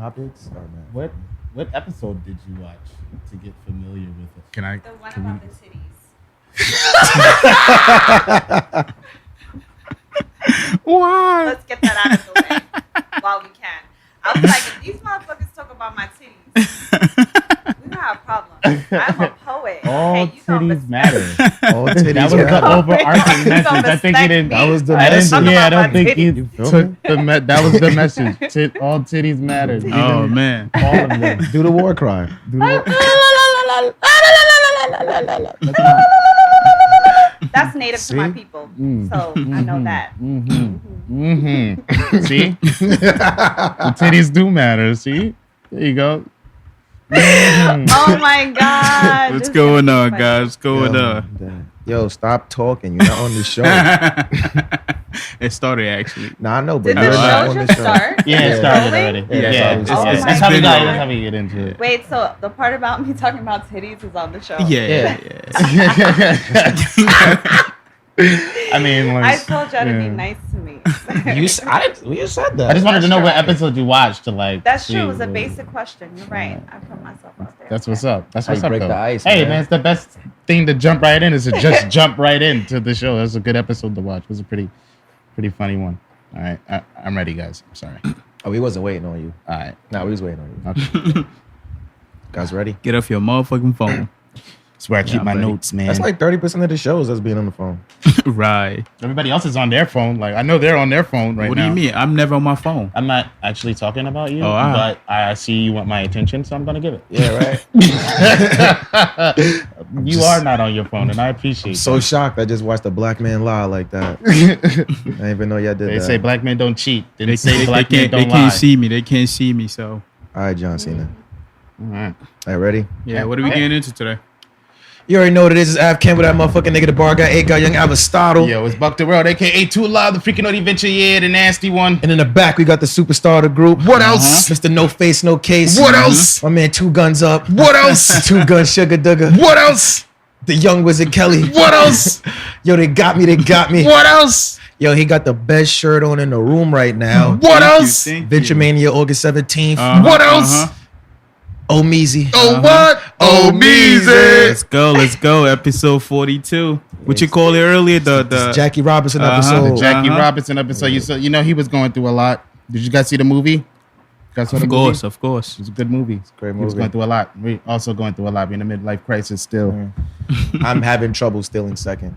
topics? Oh, man. What episode did you watch to get familiar with it? Can I? The one about the titties. Why? Let's get that out of the way while we can. I was like, if these motherfuckers talk about my titties, we don't have a problem. I'm a poet. All Hey, you gonna titties matter. All titties That was matter. the overarching message. I think he didn't. That was the I message. didn't. Yeah, I don't think he You feel took me? that was the message. All titties matter. He Oh didn't- man. all of them. Do the war cry. Do the war- That's native to my See? people, so I know that. See, the titties do matter. See, there you go. Oh my God! What's This is going gonna on, be guys? What's going on? Yo, stop talking. You're not on the show. It started actually. Nah, I know, but Did you're the not show on the just show. start? Yeah, it Yeah. started Really? already. Yeah, Yeah, that's how we that's started. how we It's got. been- That's how we get into it. Wait, so the part about me talking about titties is on the show? Yeah. I mean, I told y'all to be yeah. nice to me. You said that. I just wanted to know what That's true. episode you watched to like. That's see true. It was a what- basic question. You're right. I put myself out there. That's what's up. That's How what's you up. break though. the ice, Hey, man. man, it's the best thing to jump right in is to just jump right into the show. That's a good episode to watch. It was a pretty funny one. All right, I'm ready, guys. I'm sorry. Oh, we wasn't waiting on you. All right. Nah, we was waiting on you. Okay. Guys, ready? Get off your motherfucking phone. That's where I keep I'm my ready. notes, man. That's like 30% of the shows that's being on the phone. Right. Everybody else is on their phone. Like I know they're on their phone right What now. do you mean? I'm never on my phone. I'm not actually talking about you, Oh, all right. but I see you want my attention, so I'm gonna give it. Yeah, right. You are not on your phone, and I appreciate. So that. shocked. I just watched a black man lie like that. I didn't even know y'all did They that. say black men don't cheat. They They, say they, black they men can't. They don't can't lie. see me. They can't see me. So All right, John Cena. All right. All right, ready? yeah. What are we getting into today? You already know what it is. It's Av Ken with that motherfucking nigga, the bar guy, 8 guy, young Aristotle. Yo, it's Buck the World, aka Too Loud, the freaking naughty venture, yeah, the nasty one. And in the back, we got the superstar of the group. What else? Mr. No Face, No Case. What else? My man, 2 Guns Up. What else? 2 Gun Sugar Dugger. What else? The young Wizard Kelly. What else? Yo, they got me. They got me. What else? Yo, he got the best shirt on in the room right now. What Thank you, else? thank you. Venture Mania, August 17th. What else? Oh, Meezy. Oh, what? Oh, Meezy. Let's go. Let's go. Episode 42. What you call it earlier? The Jackie Robinson Uh-huh. episode. The Jackie Uh-huh. Robinson episode. You know he was going through a lot. Did you guys see the movie? You guys saw the Of movie? course, of course. It was a good movie. Great He was movie. going through a lot. We also going through a lot. We're in a midlife crisis still. I'm having trouble still in second.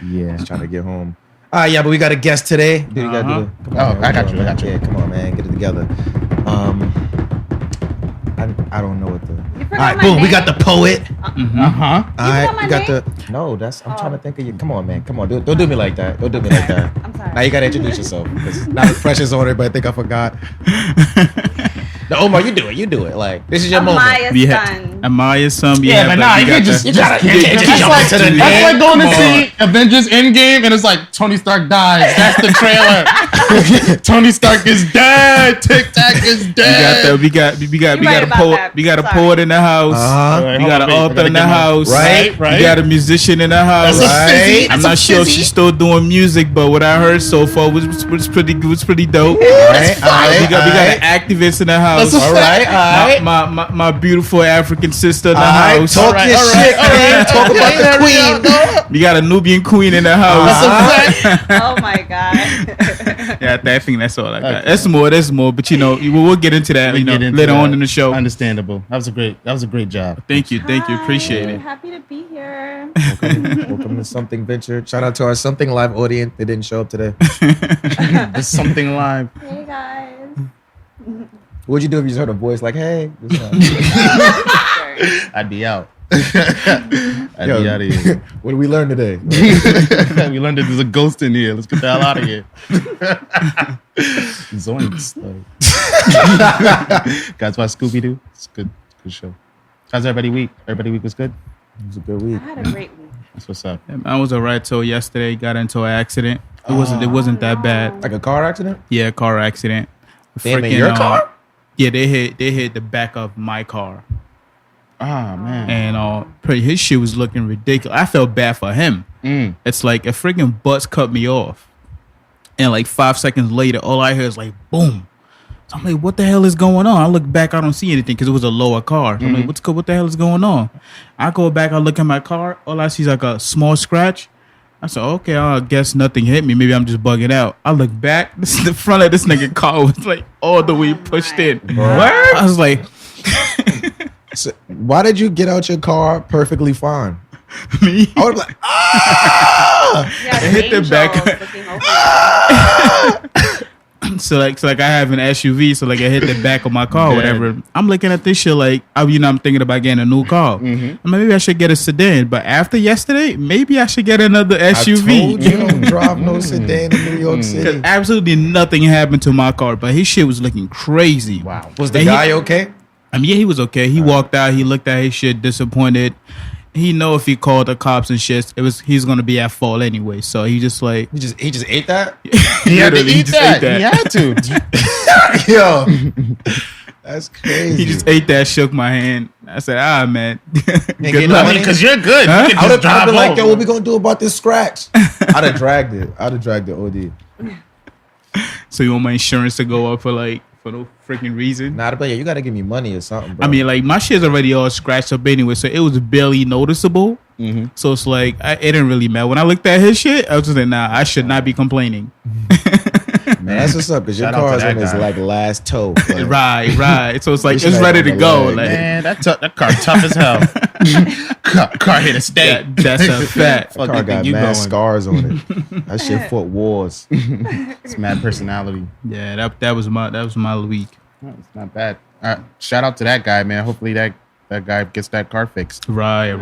Yeah. Just trying to get home. All right, yeah, but we got a guest today. Dude, you gotta do it. Come Oh, man. I got you, I got you. Yeah, come on, man. Get it together. I don't know what the. You All forgot right, my boom. We name? got the poet. Uh-huh. All right, my we got name? the. No, that's. I'm trying to think of you. Come on, man. Come on. Don't do me like that. Don't do me like that. I'm sorry. Now you gotta introduce yourself. Because now the pressure's on it, but I think I forgot. No, Omar, you do it. You do it. Like this is your moment. Amaya Yeah. Sunn. Amaya Sunn. Yeah, but nah, you can't just. You gotta That's jump like, into the that's name. like going to Come see Avengers Endgame and it's like Tony Stark dies. That's the trailer. Tony Stark is dead. Tic Tac is dead. We got You're a right about poet. that. We got a Sorry. poet in the house. Uh-huh. We got an author in the house. Right, right. We got a musician in the house. That's a Right. fizzy. I'm That's a not sure if fizzy. she's still doing music, but what I heard so far was pretty good. Was pretty dope. All right, all right, we got all an right. activist in the house. That's a All right, all right. My beautiful African sister in the All right, house. talk right, your all shit, right, all man. right. Talk about the queen. We got a Nubian queen in the house. Oh my God. Yeah, I think that's all I got. Okay. That's more. But we'll get into that. We get into later that. on in the show. Understandable. That was a great job. Thank you, appreciate Hi, it. Happy to be here. Welcome to Something Ventured. Shout out to our Something Live audience. They didn't show up today. There's something live. Hey guys. What'd you do if you just heard a voice like, hey? I'd be out. I'd be out of here. What did we learn today? We learned that there's a ghost in here. Let's get the hell out of here. Zoinks. Guys, watch Scooby Doo. It's a good show. How's everybody week? Everybody week was good? It was a good I week. had a great week. That's what's up. I was alright till yesterday. Got into an accident. It wasn't that bad. Like a car accident? Yeah, car accident. Damn, in your car? Yeah, they hit the back of my car, Ah, man. and his shit was looking ridiculous. I felt bad for him. It's like a freaking bus cut me off. And like 5 seconds later, all I hear is like boom. So I'm like, what the hell is going on? I look back, I don't see anything because it was a lower car. So I'm like, what the hell is going on? I go back, I look at my car. All I see is like a small scratch. I said, okay, I guess nothing hit me. Maybe I'm just bugging out. I look back. The front of this nigga car was like all the way pushed in. What? I was like, So why did you get out your car perfectly fine? me? I would be like, ah! Yeah, It hit the back. looking over So like I have an SUV, so like I hit the back of my car, or whatever. I'm looking at this shit like, I'm thinking about getting a new car. I'm like, maybe I should get a sedan. But after yesterday, maybe I should get another SUV. I told you don't drive no sedan in New York City. Because absolutely nothing happened to my car, but his shit was looking crazy. Wow. Was the And guy okay? I mean, yeah, he was okay. He walked out. He looked at his shit, disappointed. He know if he called the cops and shit, he's gonna be at fault anyway. So he just like He just ate that? He had to literally, eat just that. ate He had to. Yo, that's crazy. He just ate that, shook my hand. I said, man. get Good no luck. I mean, because you're good. Huh? You can I would just have drive been like, home. yo, what we gonna do about this scratch? I'd have dragged it. OD. So you want my insurance to go up for no freaking reason? Nah, I'd be like, yo, you gotta give me money or something, bro. I mean, like my shit's already all scratched up anyway, so it was barely noticeable. So it's like it didn't really matter. When I looked at his shit, I was just like, nah, I should not be complaining. man, that's what's up, because your Shout out to car is that on its guy. like last toe. Like, Right. So it's like This it's man ready on to the go. leg. Like Man, that car tough as hell. car hit a stake. that's a fact. that car Fucking got you mad going. scars on it. That shit fought wars. It's mad personality. Yeah, that was my week. Oh, it's not bad. Shout out to that guy, man. Hopefully that guy gets that car fixed. Right.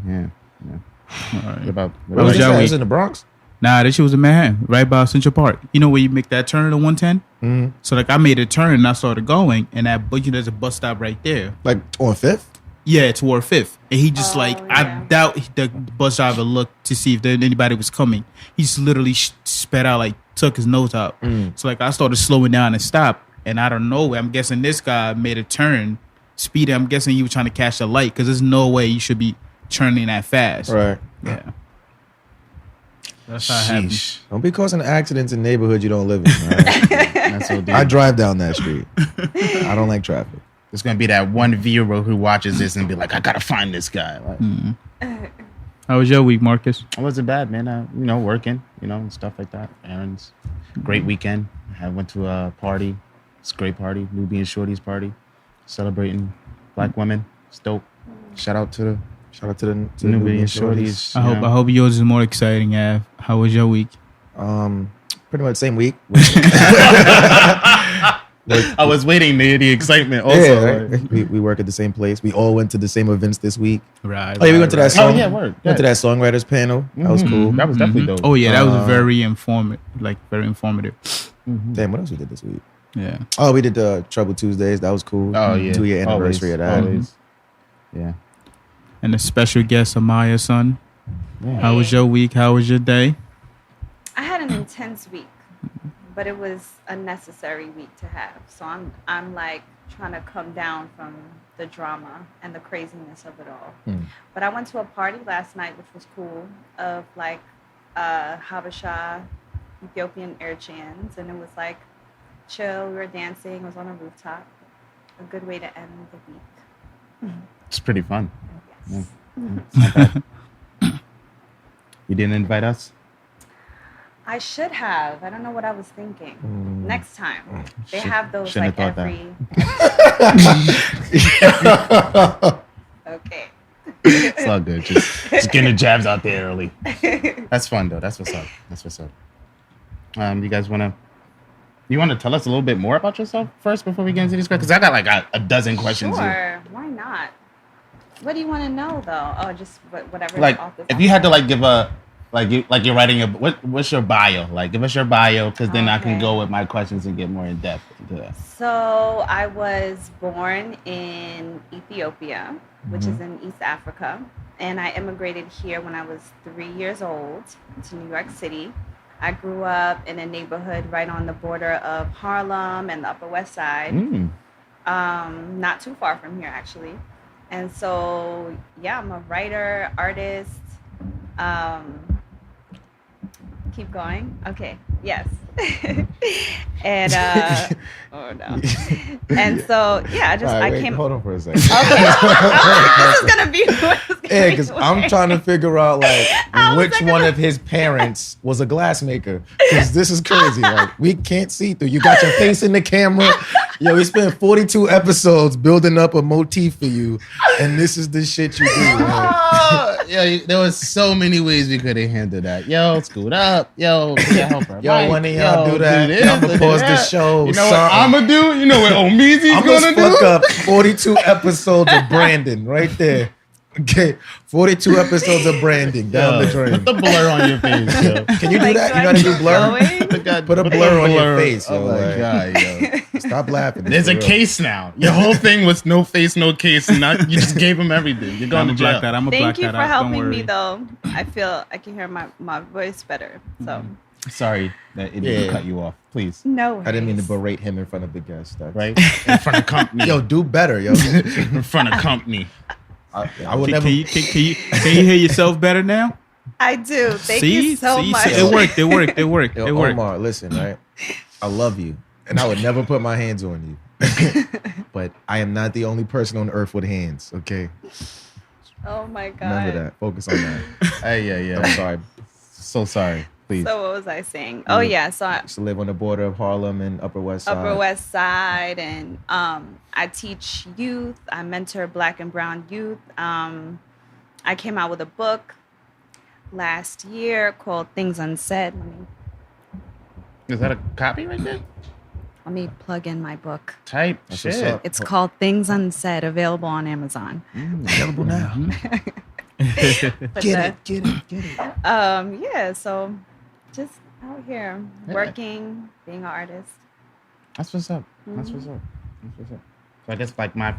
Yeah. All right. What about Where was was this your at? week? Was it in the Bronx? Nah, this shit was in Manhattan, right by Central Park. You know where you make that turn to 110? Mm-hmm. So like I made a turn and I started going, and there's a bus stop right there. Like on 5th? Yeah, toward 5th. And he just I yeah. doubt the bus driver looked to see if anybody was coming. He just literally sped out, like took his nose out. So like I started slowing down and stopped. And I don't know, I'm guessing this guy made a turn, speeding. I'm guessing he was trying to catch the light because there's no way you should be turning that fast. Right. Yeah. That's how it happened. Sheesh. Don't be causing accidents in neighborhoods you don't live in. All right? That's so deep. I drive down that street. I don't like traffic. There's gonna be that one viewer who watches this and be like, I gotta find this guy. Like, How was your week, Marcus? it wasn't bad, man. Working, and stuff like that. Errands. Great weekend. I went to a party. It's a great party. Nubian Shorty's party. Celebrating black women. It's dope. Shout out to the Nubian Shorties. I hope yours is more exciting, Av. How was your week? Pretty much same week. I was waiting to hear the excitement also. Yeah, right? we work at the same place. We all went to the same events this week. Right. Oh yeah, we went to that song. Oh, yeah, word. Went to that songwriters panel. That was cool. That was definitely dope. Oh yeah, that was very informative. Very informative. Damn, what else we did this week? Yeah. Oh, we did the Trouble Tuesdays. That was cool. Oh, yeah. 2-year anniversary of that. Always. Yeah. And a special guest, Amaya Sunn. Yeah. How was your week? How was your day? I had an intense week, but it was a necessary week to have. So I'm like trying to come down from the drama and the craziness of it all. But I went to a party last night, which was cool, of like Habesha, Ethiopian Eritreans, and it was like chill. We were dancing. It was on a rooftop. A good way to end the week. It's pretty fun. Yes. You didn't invite us? I should have. I don't know what I was thinking. Next time. They have those Shouldn't like have thought Okay. It's all good. Just getting the jabs out there early. That's fun though. That's what's up. You guys wanna tell us a little bit more about yourself first before we get into these questions? Because I got like a dozen questions here. Sure. Why not? What do you want to know though? Oh, just whatever. Like off the if you had to like give a you're writing what's your bio? Like give us your bio because then I can Okay. go with my questions and get more in depth into that. So I was born in Ethiopia, which is in East Africa, and I immigrated here when I was 3 years old to New York City. I grew up in a neighborhood right on the border of Harlem and the Upper West Side, not too far from here actually. And so, yeah, I'm a writer, artist. Keep going. Okay. Yes. And oh no. And so yeah, I came. Hold on for a second. Okay. I was like, this is gonna be. Yeah, because I'm trying to figure out like How was which that one gonna- of his parents was a glassmaker. Because this is crazy. Like we can't see through. You got your face in the camera. Yo, we spent 42 episodes building up a motif for you, and this is the shit you do. Man. Yo, there was so many ways we could have handled that. Yo, scoot up. Yo, help her. Yo, when of y'all do that, this, I'ma do pause the that. show. You know what I'ma do? You know what Omizi's I'm gonna gonna fuck do? up 42 episodes of Brandon right there. Okay, 42 episodes of branding down the drain. Put the blur on your face, yo. Can you do Like, that? do You I know how to keep do blur? going? Put a blur on your face, yo. Oh my like, god, yo. Stop laughing. There's a For real. case now. Your whole thing was no face, no case, and not you just gave him everything. You're going I'm to gonna jail. block that. I'm gonna block Thank you that for out. Don't helping me worry. though. I feel I can hear my voice better. So Sorry that it Yeah. cut you off. Please, no. I didn't mean to worries. berate him in front of the guests. right in front of company. Yo, do better, yo. in front of company. I would Can, never. can you hear yourself better now? I do. Thank See? you so See? much. It worked. It worked. It worked. Yo, It worked. Omar, listen, right? I love you, and I would never put my hands on you. But I am not the only person on earth with hands. Okay, Oh my god. remember that. Focus on that. Yeah. I'm sorry. So sorry. Please. So what was I saying? Oh yeah, so I, I used to live on the border of Harlem and Upper West Side. Upper West Side, and I teach youth. I mentor Black and Brown youth. I came out with a book last year called Things Unsaid. Is that a copy right there? Let me plug in my book. Type That's what's shit. up. It's called Things Unsaid, available on Amazon. Available now. But Get it. yeah, so just out here working, being an artist. That's what's up. That's what's up. That's what's up. So I guess like my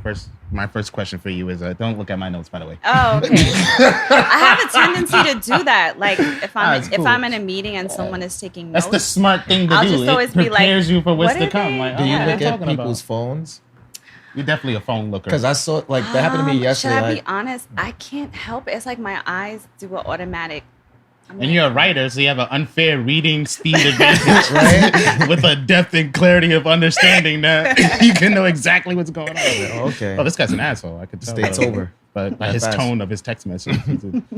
first question for you is don't look at my notes, by the way. Oh, okay. I have a tendency to do that. Like if it's cool. I'm in a meeting and someone is taking notes. That's the smart thing to I'll do. just It always be like, prepares you for what's what to are come. they- Like, Do you Yeah. look what are at talking people's about? phones? You're definitely a phone looker. Because I saw like that happened to me yesterday. Should I be Like, honest? I can't help it. It's like my eyes do an automatic. And you're a writer, so you have an unfair reading speed advantage, right? With a depth and clarity of understanding that you can know exactly what's going on. oh, okay. Oh, this guy's an asshole. I could tell. State's over. But by That his fast. tone of his text message,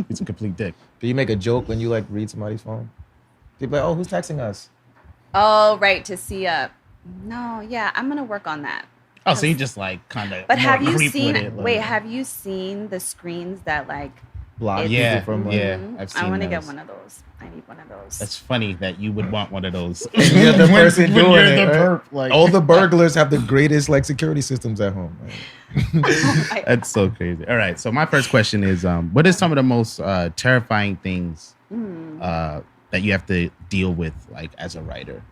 he's a complete dick. Do you make a joke when you like read somebody's phone? People like, oh, who's texting us? Oh, right. To see up. No, yeah, I'm gonna work on that. Oh, so you just like kind of. But have you creep seen? with it, like- Wait, have you seen the screens that like? Block Yeah, people from like, yeah. Mhm. I've seen I want to get those. one of those. I need one of those. That's funny that you would want one of those. You're the person when doing you're it, the right? perp, like All the burglars have the greatest like security systems at home. That's so crazy. All right, so my first question is, what are some of the most terrifying things that you have to deal with, like as a writer?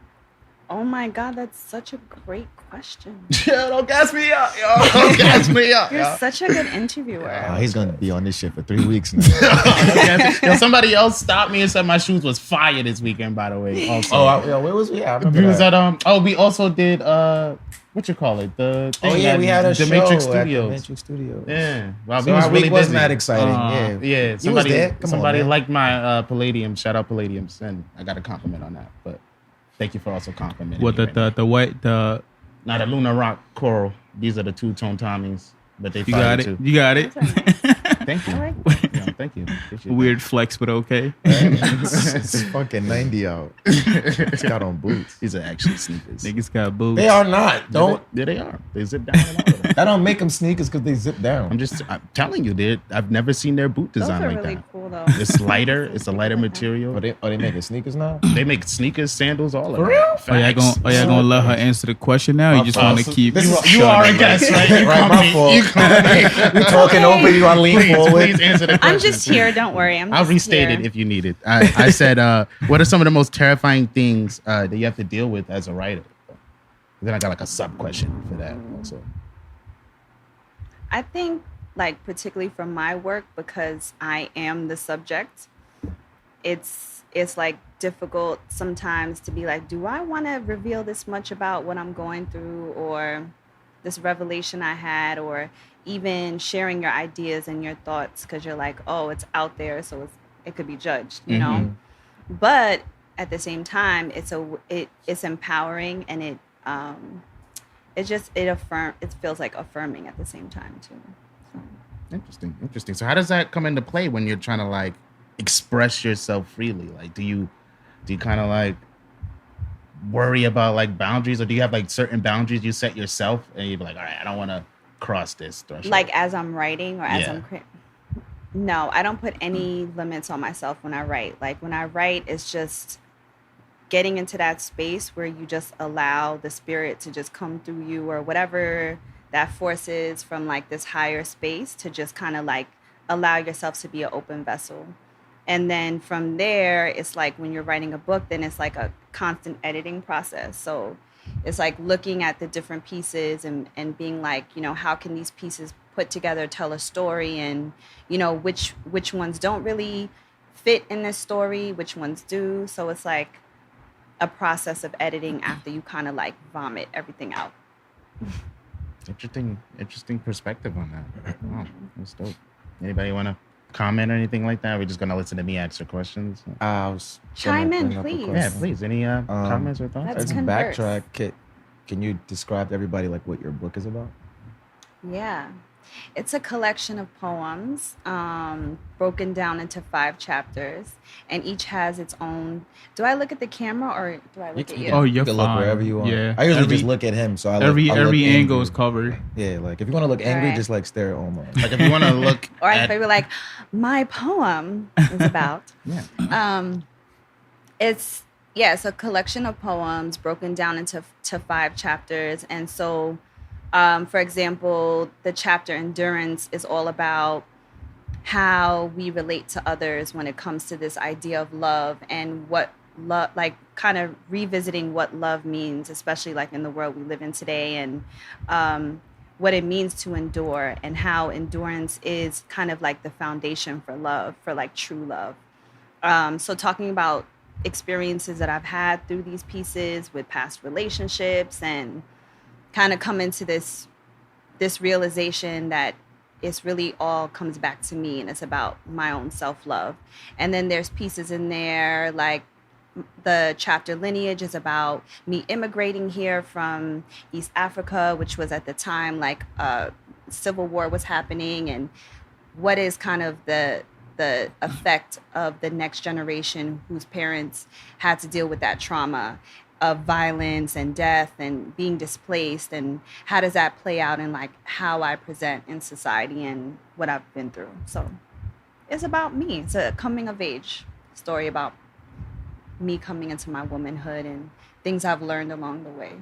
Oh my God, that's such a great question. Yeah, don't gas me up, yo. Don't gas me up, You're such a good interviewer. Oh, he's gonna be on this shit for 3 weeks now. Yo, somebody else stopped me and said my shoes was fire this weekend. By the way, also. Where was we? I remember We was that. at we also did what you call it, the thing Oh yeah, at we had a the show Matrix at Studios. the Matrix Studios. Yeah, wow, So we was our really week wasn't busy. that exciting. Yeah, You was somebody there? Come on, somebody man. liked my Palladium. Shout out Palladium, and I got a compliment on that. But thank you for also complimenting. What me the right the white the now. Not a Lunar Rock Coral. These are the two-tone Tommies, but they you got it. too. You got it. Thank you. I like Yeah, thank you. Appreciate Weird flex, but okay. It's fucking 90 out. It's got on boots. that. These are actually sneakers. Niggas got boobs. They are not. Don't. Yeah, they are. They zip down. And all of them. That don't make them sneakers because they zip down. I'm telling you, I've never seen their boot Those design are like really that. cool though. It's lighter. It's a lighter material. Are they making sneakers now? They make sneakers, sandals, all of For it. real? Are y'all gonna let her answer the question now? Or you just want to keep? This is- You shutting are a up? guest, right? You Right, come my in- fault. you come in. We talking over you. I lean Please, forward. please answer the question. I'm just here. Don't worry. I'll restate it if you need it. I said, what are some of the most terrifying things that you have to deal with as a writer? Then I got like a sub question for that also. I think, like, particularly for my work, because I am the subject, it's like difficult sometimes to be like, do I want to reveal this much about what I'm going through, or this revelation I had, or even sharing your ideas and your thoughts, because you're like, oh, it's out there, so it could be judged, you know? But at the same time, it's empowering, and it feels like affirming at the same time too. So. Interesting. So how does that come into play when you're trying to like express yourself freely? Like, do you kind of like worry about like boundaries, or do you have like certain boundaries you set yourself and you're like, all right, I don't want to cross this threshold? Like as I'm writing or as I'm no, I don't put any limits on myself when I write. Like when I write, it's just getting into that space where you just allow the spirit to just come through you, or whatever that force is from like this higher space, to just kind of like allow yourself to be an open vessel. And then from there, it's like when you're writing a book, then it's like a constant editing process. So it's like looking at the different pieces and being like, how can these pieces put together tell a story, and, which ones don't really fit in this story, which ones do. So it's like a process of editing after you kind of like vomit everything out. Interesting perspective on that. Wow, that's dope. Anybody want to comment or anything like that? We're just gonna listen to me ask her questions. Chime in, please. Yeah, please. Any comments or thoughts? Let's backtrack. Can you describe to everybody like what your book is about? Yeah. It's a collection of poems broken down into 5 chapters, and each has its own. Do I look at the camera or do I look at you? Oh, you can look wherever you want. Yeah. I usually just look at him, so every angle is covered. Yeah, like if you want to look angry, just like stare at Omar. Like if you want to look, or if you were like, my poem is about. It's a collection of poems broken down into 5 chapters, and so. For example, the chapter Endurance is all about how we relate to others when it comes to this idea of love, and what love, like kind of revisiting what love means, especially like in the world we live in today, and what it means to endure, and how endurance is kind of like the foundation for love, for like true love. So talking about experiences that I've had through these pieces with past relationships, and kind of come into this realization that it's really all comes back to me, and it's about my own self-love. And then there's pieces in there like the chapter Lineage is about me immigrating here from East Africa, which was at the time like civil war was happening, and what is kind of the effect of the next generation whose parents had to deal with that trauma of violence and death and being displaced, and how does that play out in like how I present in society and what I've been through. So it's about me. It's a coming of age story about me coming into my womanhood and things I've learned along the way.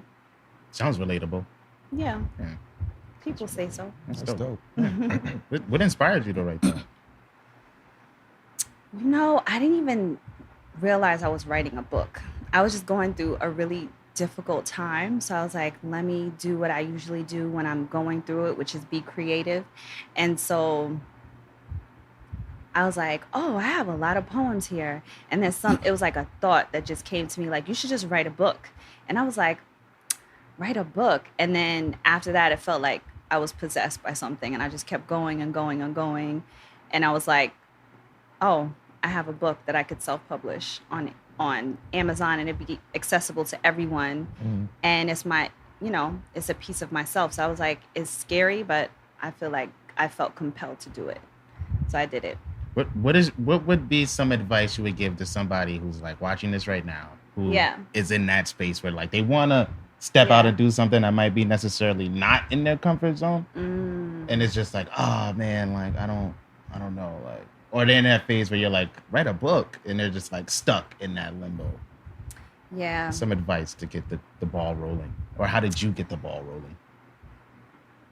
Sounds relatable. Yeah. People say so. That's dope. Yeah. What inspired you to write that? I didn't even realize I was writing a book. I was just going through a really difficult time. So I was like, let me do what I usually do when I'm going through it, which is be creative. And so I was like, oh, I have a lot of poems here. And then it was like a thought that just came to me, like, you should just write a book. And I was like, write a book. And then after that, it felt like I was possessed by something. And I just kept going and going and going. And I was like, oh, I have a book that I could self-publish on Amazon, and it'd be accessible to everyone. And it's my, it's a piece of myself. So I was like, it's scary, but I feel like I felt compelled to do it. So I did it. What would be some advice you would give to somebody who's like watching this right now, who is in that space where like they want to step out and do something that might be necessarily not in their comfort zone, and it's just like, oh man, like I don't know, like. Or they're in that phase where you're like, write a book, and they're just like stuck in that limbo. Yeah. Some advice to get the ball rolling. Or how did you get the ball rolling?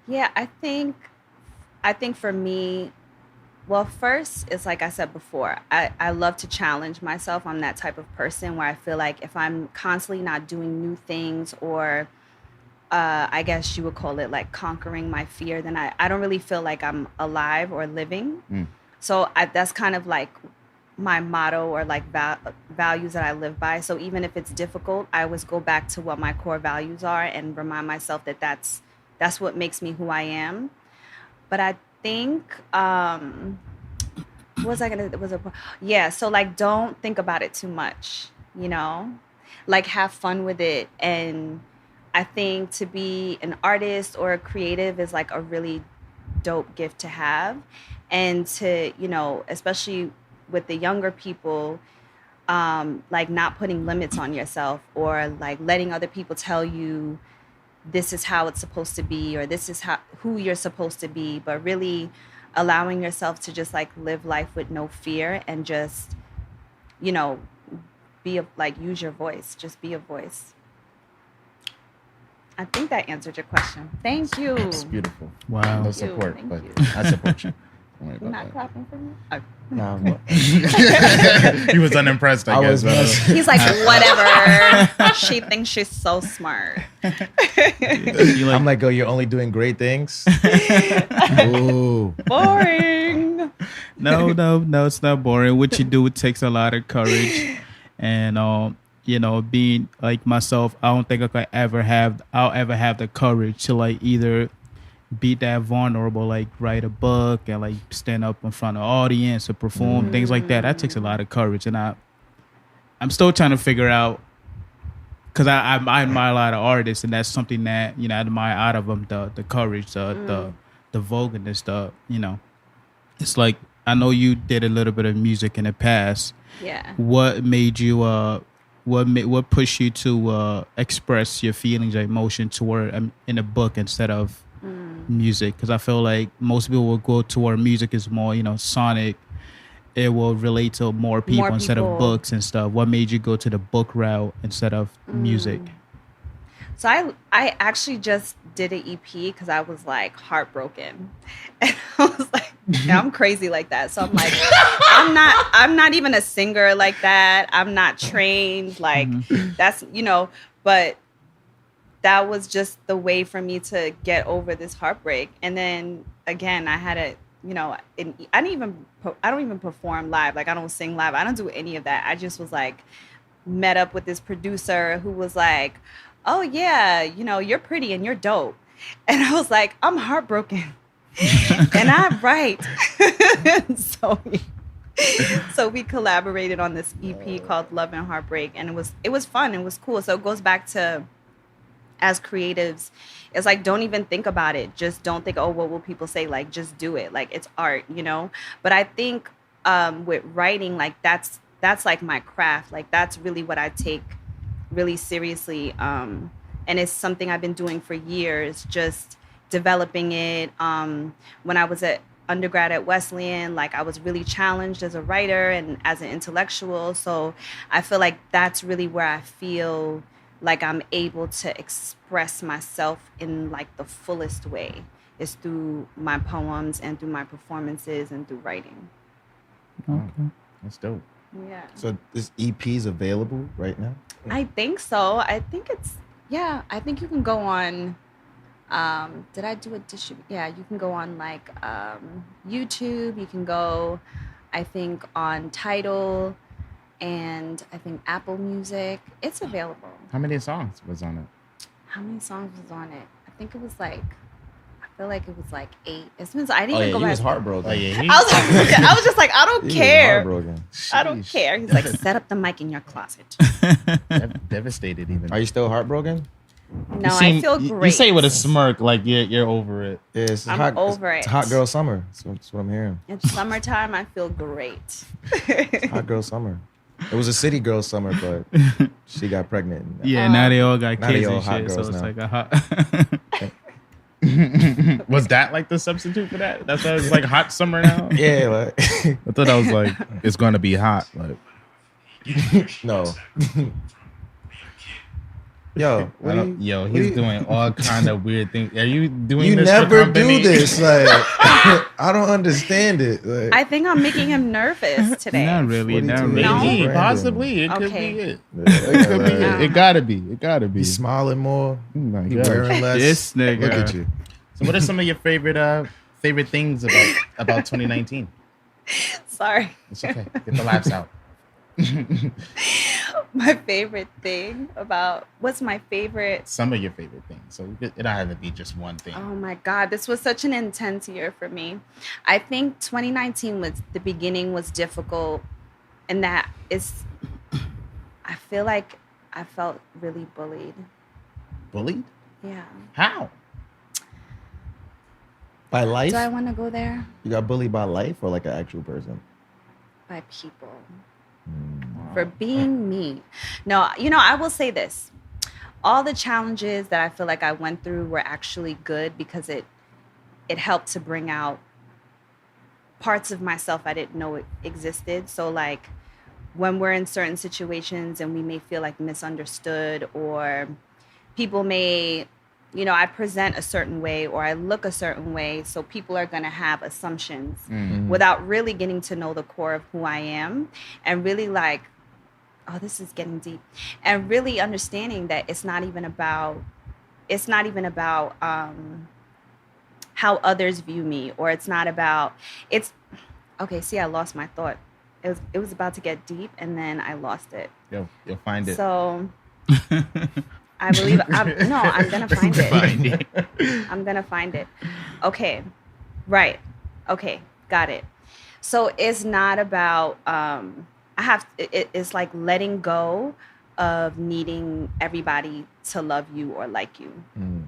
Yeah, I think for me, well, first, it's like I said before, I love to challenge myself. I'm that type of person where I feel like if I'm constantly not doing new things, or I guess you would call it like conquering my fear, then I don't really feel like I'm alive or living. So that's kind of like my motto, or like values that I live by. So even if it's difficult, I always go back to what my core values are and remind myself that that's what makes me who I am. But I think, so like don't think about it too much. you know, like have fun with it. And I think to be an artist or a creative is like a really dope gift to have. And to, you know, especially with the younger people, like not putting limits on yourself or like letting other people tell you this is how it's supposed to be or this is who you're supposed to be, but really allowing yourself to just like live life with no fear and just, you know, use your voice, just be a voice. I think that answered your question. Thank you. It's beautiful. Wow. No support, Thank but you. I support you. Don't worry You're about not clapping for me? Oh. Nah, what? that. He was unimpressed, I guess. He's like, whatever. She thinks she's so smart. I'm like, oh, you're only doing great things? Ooh. Boring. No, it's not boring. What you do takes a lot of courage. And, you know, being like myself, I don't think I'll ever have the courage to like either be that vulnerable, like write a book and like stand up in front of an audience or perform, things like that. That takes a lot of courage. And I'm still trying to figure out, because I admire a lot of artists, and that's something that, you know, I admire out of them, the courage, the vulgarness, you know. It's like, I know you did a little bit of music in the past. Yeah. What made you what pushed you to express your feelings or emotion toward in a book instead of music? Because I feel like most people will go toward music is more, you know, sonic. It will relate to more people instead of books and stuff. What made you go to the book route instead of music? So I actually just did an EP because I was like heartbroken, and I was like, I'm crazy like that. So I'm like, I'm not even a singer like that. I'm not trained like that's, you know, but that was just the way for me to get over this heartbreak. And then again, I had a, you know, I don't even perform live. Like I don't sing live. I don't do any of that. I just was like, met up with this producer who was like, oh yeah, you know, you're pretty and you're dope. And I was like, I'm heartbroken and I write. So we collaborated on this EP called Love and Heartbreak, and it was fun. It was cool. So it goes back to, as creatives, it's like, don't even think about it. Just don't think, oh, what will people say? Like, just do it. Like, it's art, you know? But I think with writing, like, that's like my craft. Like, that's really what I take really seriously. And it's something I've been doing for years, just developing it. When I was at undergrad at Wesleyan, like, I was really challenged as a writer and as an intellectual. So I feel like that's really where I feel like I'm able to express myself in like the fullest way, is through my poems and through my performances and through writing. Okay. That's dope. Yeah. So this EP is available right now? I think so. I think I think you can go on, did I do a distribute? Yeah, you can go on like YouTube. You can go, I think, on Tidal, and I think Apple Music. It's available. How many songs was on it? How many songs was on it? I think it was like, I feel like it was like 8. It's been, I didn't even go he back. was heartbroken. Oh, yeah. I was just like, I don't He was care. heartbroken. I don't care. He's like, set up the mic in your closet. Devastated even. Are you still heartbroken? No, I feel great. You say it with a smirk, like you're over it. Yeah, it's I'm hot, over it's it. hot girl summer. That's what I'm hearing. It's summertime. I feel great. Hot girl summer. It was a city girl summer, but she got pregnant. Yeah, now they all got Now they kids all and hot shit, so girls it's now. like a hot. Was that like the substitute for that? That's why it's like hot summer now? Yeah, like, I thought I was like, it's going to be hot. Like, no. Yo, he's doing all kind of weird things. Are you doing you this never for company? do this. Like, I don't understand it. Like, I think I'm making him nervous today. Not really. 42. Not really. No? Maybe, Brandon. possibly. It could Okay. be it. yeah, It could be like, it. It gotta be. It gotta be. you smiling more. Oh my You gosh. wearing less. This nigga. Look at you. So, what are some of your favorite things about 2019? Sorry. It's okay. Get the laughs out. My favorite thing what's my favorite? Some of your favorite things. So it don't have to be just one thing. Oh my God, this was such an intense year for me. I think 2019 the beginning was difficult, and that is, I feel like I felt really bullied. Bullied? Yeah. How? By life? Do I want to go there? You got bullied by life or like an actual person? By people. For being me. No, I will say this. All the challenges that I feel like I went through were actually good because it helped to bring out parts of myself I didn't know existed. So like when we're in certain situations and we may feel like misunderstood, or people may, I present a certain way or I look a certain way, so people are going to have assumptions without really getting to know the core of who I am, and really like, oh, this is getting deep, and really understanding that it's not even about how others view me, or okay, see, I lost my thought. It was about to get deep and then I lost it. You'll find it. So I believe I'm gonna find it. I'm gonna find it. Okay. Right. Okay. Got it. So it's not about it's like letting go of needing everybody to love you or like you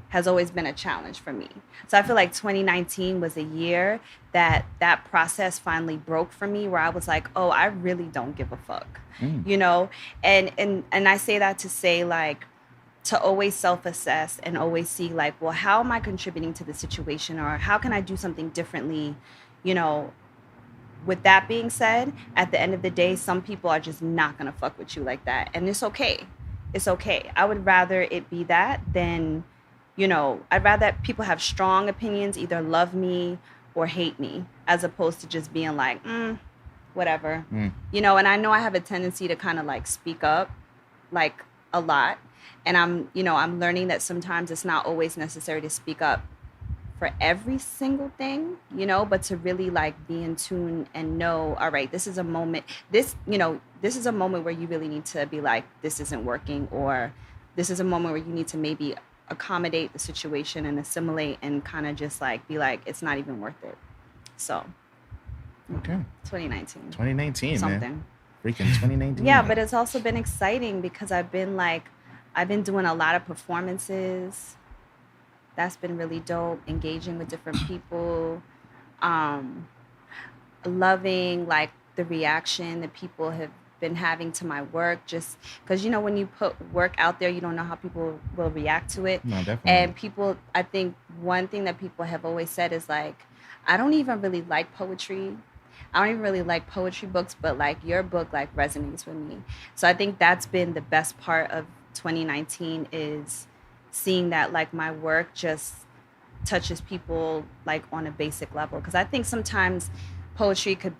has always been a challenge for me. So I feel like 2019 was a year that process finally broke for me, where I was like, oh, I really don't give a fuck, and I say that to say, like, to always self-assess and always see like, well, how am I contributing to the situation, or how can I do something differently, With that being said, at the end of the day, some people are just not going to fuck with you like that. And it's okay. It's okay. I would rather it be that than, I'd rather that people have strong opinions, either love me or hate me, as opposed to just being like, whatever. And I know I have a tendency to kind of like speak up like a lot. And I'm learning that sometimes it's not always necessary to speak up for every single thing, but to really like be in tune and know, all right, this is a moment, this is a moment where you really need to be like, this isn't working, or this is a moment where you need to maybe accommodate the situation and assimilate and kind of just like be like, it's not even worth it. So, okay. 2019, something. Man. Freaking 2019. Yeah, but it's also been exciting because I've been doing a lot of performances. That's been really dope. Engaging with different people, loving like the reaction that people have been having to my work. Just because when you put work out there, you don't know how people will react to it. No, definitely. And people, I think one thing that people have always said is like, I don't even really like poetry. I don't even really like poetry books, but like your book like resonates with me. So I think that's been the best part of 2019, is seeing that like my work just touches people like on a basic level. Because I think sometimes poetry could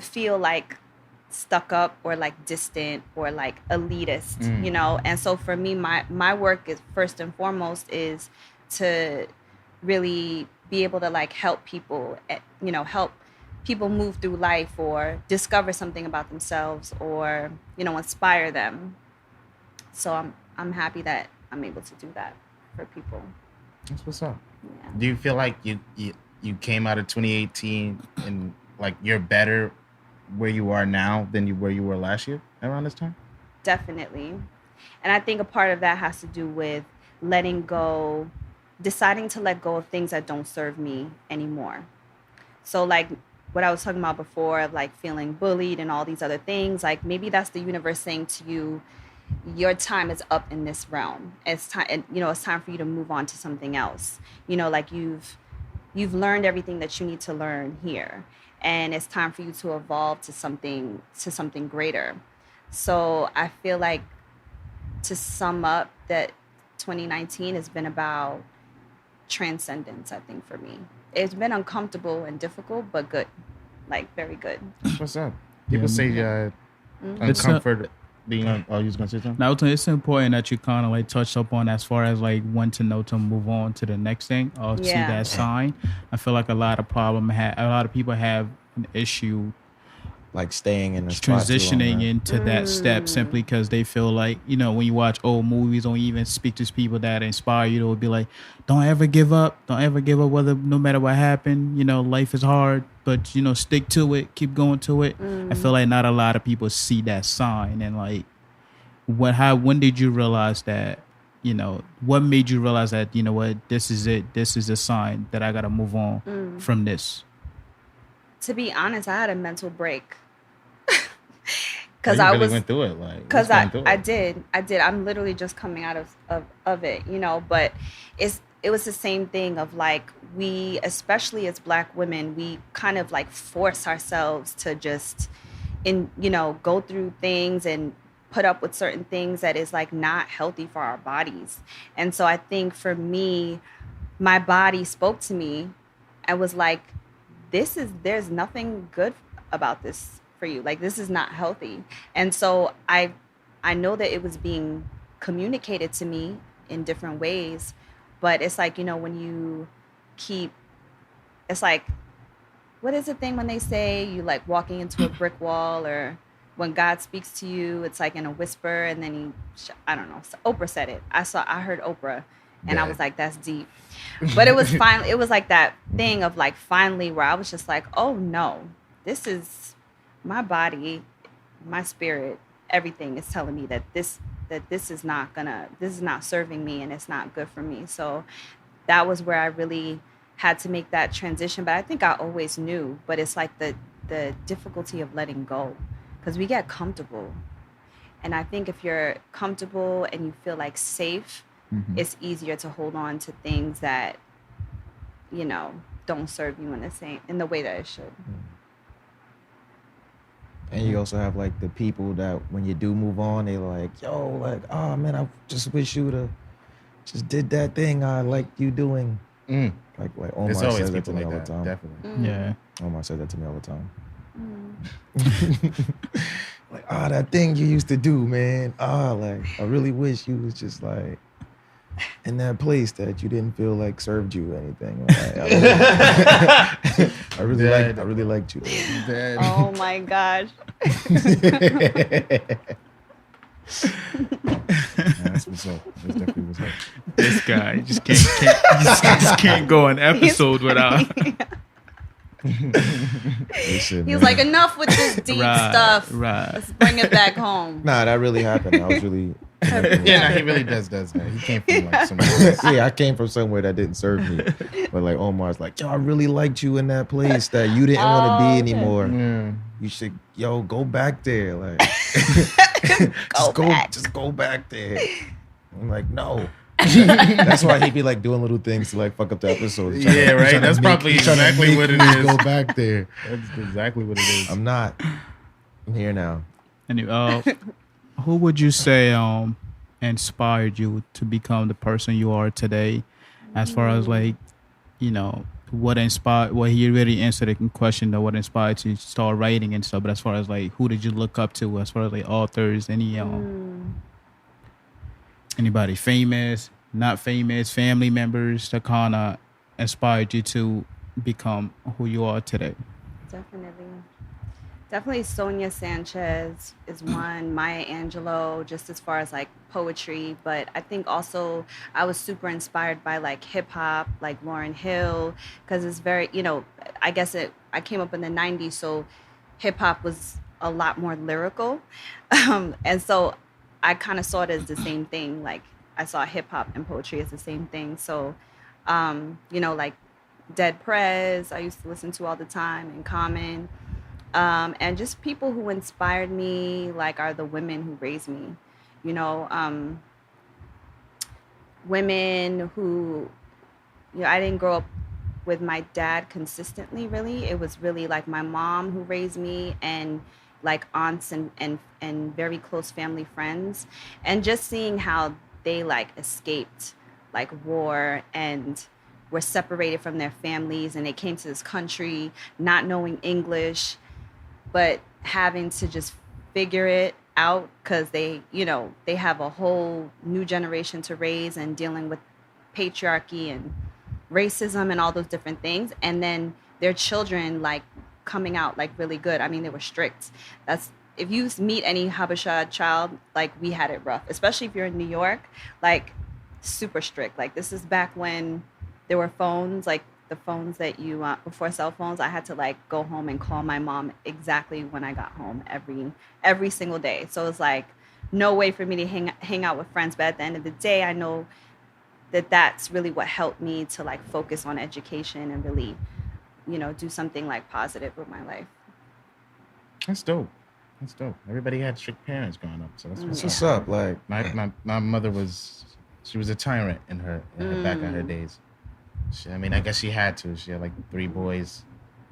feel like stuck up or like distant or like elitist, And so for me, my work is first and foremost is to really be able to like help people, help people move through life or discover something about themselves, or, inspire them. So I'm happy that I'm able to do that for people. That's what's up. Yeah. Do you feel like you came out of 2018 and like you're better where you are now than where you were last year around this time? Definitely. And I think a part of that has to do with deciding to let go of things that don't serve me anymore. So like what I was talking about before of like feeling bullied and all these other things, like maybe that's the universe saying to you, your time is up in this realm. It's time, and it's time for you to move on to something else. Like you've learned everything that you need to learn here, and it's time for you to evolve to something greater. So I feel like, to sum up, that 2019 has been about transcendence. I think for me, it's been uncomfortable and difficult, but good, like very good. What's up? People say uncomfort. You was gonna say something? Now it's important that you kind of like touch up on as far as like when to know to move on to the next thing or see that sign. I feel like a lot of people have an issue like staying in the spot too long, transitioning right? into that step simply because they feel like, you know, when you watch old movies or even speak to people that inspire you, it'll be like, don't ever give up, whether no matter what happened, you know, life is hard, but you know, stick to it, keep going to it. I feel like not a lot of people see that sign. And like, when did you realize that, you know, what made you realize that, you know what, this is it, this is a sign that I gotta move on from this? To be honest, I had a mental break. Because I really went through it, like, because I did. I'm literally just coming out of it, you know. But it was the same thing of like, we, especially as Black women, we kind of like force ourselves to just, go through things and put up with certain things that is like not healthy for our bodies. And so I think for me, my body spoke to me and was like, there's nothing good about this for you. Like, this is not healthy. And so I know that it was being communicated to me in different ways, but it's like, when you it's like, what is the thing when they say you like walking into a brick wall, or when God speaks to you, it's like in a whisper, and then I don't know. So Oprah said it. I heard Oprah, and I was like, that's deep. But it was finally, it was like that thing of like finally where I was just like, oh no, this is my body, my spirit, everything is telling me that this is not serving me, and it's not good for me. So that was where I really had to make that transition. But I think I always knew, but it's like the difficulty of letting go, because we get comfortable. And I think if you're comfortable and you feel like safe, it's easier to hold on to things that, don't serve you in the way that it should. And you also have like the people that when you do move on, they like, yo, like, oh man, I just wish you would have just did that thing I liked you doing. Like Omar says that to me all the time. Definitely. Yeah. Omar said that to me all the time. Like, that thing you used to do, man. Like, I really wish you was just like in that place that you didn't feel like served you or anything. Like, I really liked you. Dad. Oh my gosh. That's what's up. That's definitely what's up. This guy just can't go an episode without. Listen, He was like, enough with this deep stuff. Right. Let's bring it back home. Nah, that really happened. I was really. Yeah, he really does that. He came from like somewhere. Yeah, I came from somewhere that didn't serve me. But like Omar's like, yo, I really liked you in that place that you didn't want to be anymore. You should, go back there. Like, just go back there. I'm like, no. That's why he'd be like doing little things to like fuck up the episode. Yeah, right. That's probably exactly what it is. Go back there. That's exactly what it is. I'm not. I'm here now. Anyway, who would you say inspired you to become the person you are today? As far as like, what inspired? Well, he already answered the question of what inspired you to start writing and stuff. But as far as like, who did you look up to? As far as like authors, anybody famous, not famous, family members that kind of inspired you to become who you are today? Definitely Sonia Sanchez is one, Maya Angelou, just as far as like poetry. But I think also I was super inspired by like hip hop, like Lauryn Hill, because it's very, I I came up in the 90s, so hip hop was a lot more lyrical. And so I kind of saw it as the same thing. Like I saw hip hop and poetry as the same thing. So, like Dead Prez, I used to listen to all the time, and Common. And just people who inspired me, like, are the women who raised me. Women who, I didn't grow up with my dad consistently, really. It was really like my mom who raised me, and like aunts and very close family friends. And just seeing how they like escaped like war and were separated from their families, and they came to this country not knowing English, but having to just figure it out because they have a whole new generation to raise, and dealing with patriarchy and racism and all those different things. And then their children like coming out like really good. I mean, they were strict. If you meet any Habesha child, like we had it rough, especially if you're in New York, like super strict. Like this is back when there were phones, like the phones that you, before cell phones, I had to like go home and call my mom exactly when I got home every single day. So it's like no way for me to hang out with friends. But at the end of the day, I know that that's really what helped me to like focus on education and really, do something like positive with my life. That's dope. Everybody had strict parents growing up, so that's what's up. Like my mother was a tyrant in her back in her days. I guess she had to. She had like 3 boys,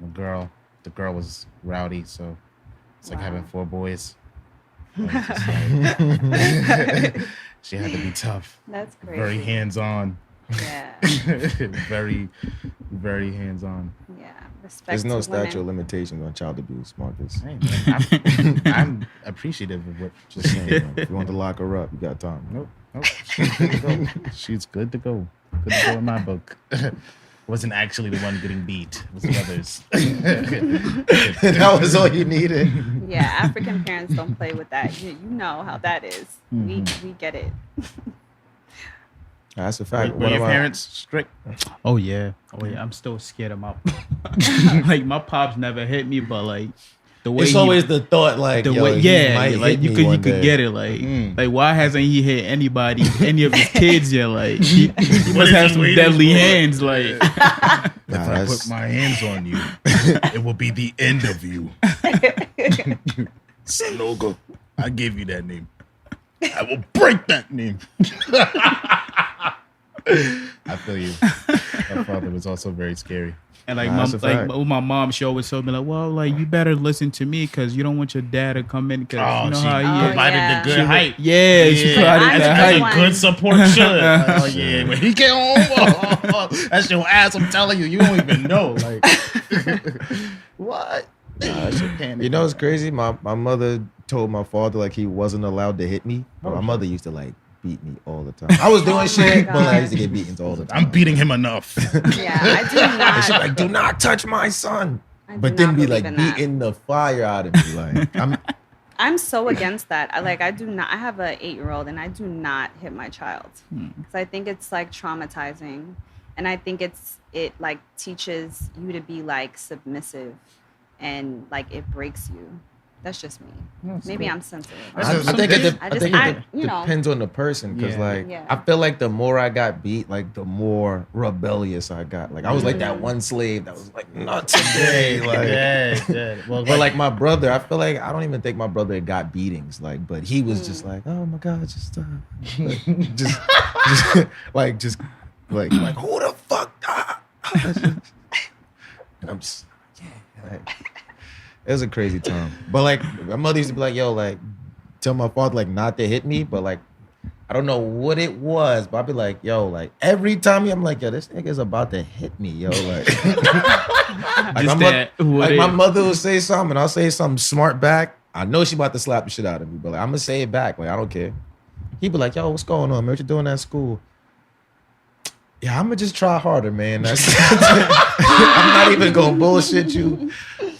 a girl. The girl was rowdy, so it's like having 4 boys. She had to be tough. That's crazy. Very hands-on. Yeah. Very, very hands-on. Yeah. Respect. There's no to statute of women. limitations on child abuse, Marcus. Hey, man, I'm appreciative of what you're saying. If you want to lock her up, you got time. Nope. She's good to go. She's good to go. Good to go in my book. Wasn't actually the one getting beat. It was the others. That was all you needed. Yeah, African parents don't play with that. You know how that is. We get it. That's a fact. Were your parents strict? Oh yeah. I'm still scared of my. Like my pops never hit me, but like the way it's always the thought, like the yo, way, he might like hit you me could one day. get it, like why hasn't he hit any of his kids yet? Like he must have some deadly hands. Like if I put my hands on you, it will be the end of you. Sanogo, I gave you that name. I will break that name. I feel you. My father was also very scary. And like my mom, she always told me like, well, like you better listen to me because you don't want your dad to come in because you know she how he provided yeah. the good height. Yeah, she provided the That's height. a good support should. Oh yeah, when he came home, that's your ass. I'm telling you, you don't even know. Like what? You know, it's crazy. My mother told my father like he wasn't allowed to hit me. But my mother used to like beat me all the time. I was doing shit, but like, I used to get beatings all the time. I'm beating him enough. Yeah, I do not. And she's like, "Do not touch my son," I do but then not be like believe in that. beating the fire out of me. Like I'm so against that. I do not. I have an 8-year-old, and I do not hit my child because I think it's like traumatizing, and I think it like teaches you to be like submissive, and like it breaks you. That's just me. Maybe I'm sensitive. I think it depends on the person because Yeah. I feel like the more I got beat, like the more rebellious I got. Like I was like that one slave that was like, not today. Like, yeah. Well, but like my brother, I feel like I don't even think my brother got beatings. Like, but he was just like, oh my god, just like who the fuck? And I'm just it was a crazy time. But like my mother used to be like, yo, like tell my father like not to hit me, but like I don't know what it was, but I'd be like, yo, like every time I'm like, yo, this nigga's about to hit me, yo, like, my mother will say something and I'll say something smart back. I know she about to slap the shit out of me, but like I'm gonna say it back, like I don't care. He'd be like, yo, what's going on, man? What you doing at school? Yeah, I'm gonna just try harder, man. That's I'm not even gonna bullshit you.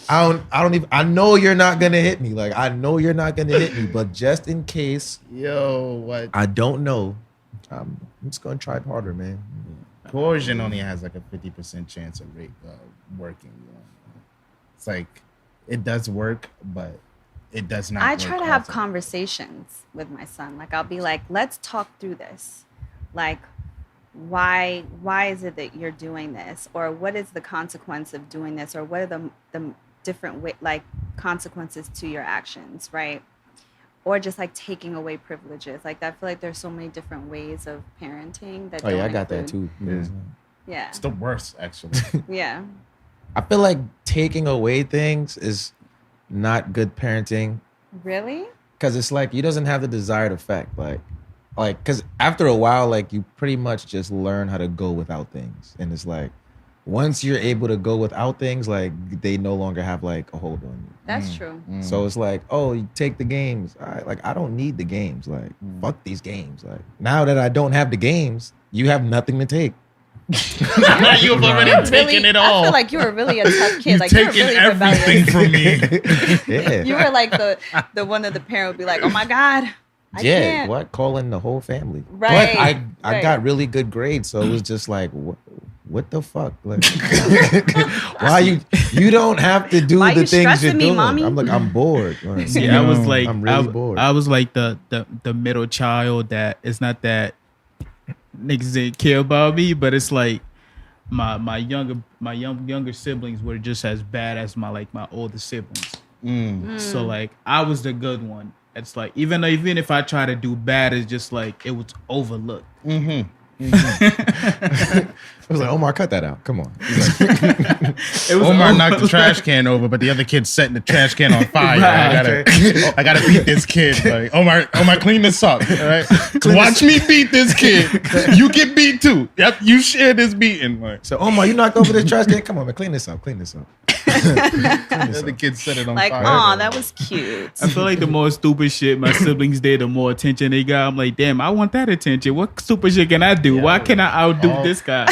I know you're not gonna hit me. Like I know you're not gonna hit me, but just in case, what? I don't know. I'm just gonna try harder, man. Coercion only has like a 50% chance of working. It's like it does work, but it does not. I try to have conversations with my son. Like I'll be like, let's talk through this. Like, why is it that you're doing this, or what is the consequence of doing this, or what are the different consequences to your actions, right? Or just like taking away privileges. Like I feel like there's so many different ways of parenting that. Oh yeah, I got that too. Yeah. It's the worst, actually. Yeah. I feel like taking away things is not good parenting. Really? Because it's like you doesn't have the desired effect. Like, because after a while, like you pretty much just learn how to go without things, and it's like once you're able to go without things, like they no longer have like a hold on you. That's true. So it's like, oh, you take the games. All right, like I don't need the games. Like fuck these games. Like now that I don't have the games, you have nothing to take. You've already taken it all. I feel like you were really a tough kid. Like taking you were really everything rebellious. from me. Yeah. You were like the one of the parent would be like, oh my God. I can't. What? Calling the whole family. Right. But I got really good grades, so it was just like, what the fuck? Like, why you don't have to do Why the you things you're stressing me, doing. mommy? I'm like, I'm bored. Like, See, I was like, I'm really bored. I was like the middle child that it's not that niggas didn't care about me, but it's like my younger siblings were just as bad as my older siblings. So like I was the good one. It's like even if I try to do bad, it's just like it was overlooked. I was like, Omar, cut that out. Come on. It was Omar knocked the trash can over, but the other kid's setting the trash can on fire. Right. I gotta beat this kid. Like, Omar, clean this up. All right? Watch me beat this kid. You get beat too. Yep, you share this beating. Like, So Omar, you knocked over this trash can. Come on, man, clean this up. the other kid set it on Like, fire. aw, that was cute. I feel like the more stupid shit my siblings did, the more attention they got. I'm like, damn, I want that attention. What stupid shit can I do? Why can I outdo this guy?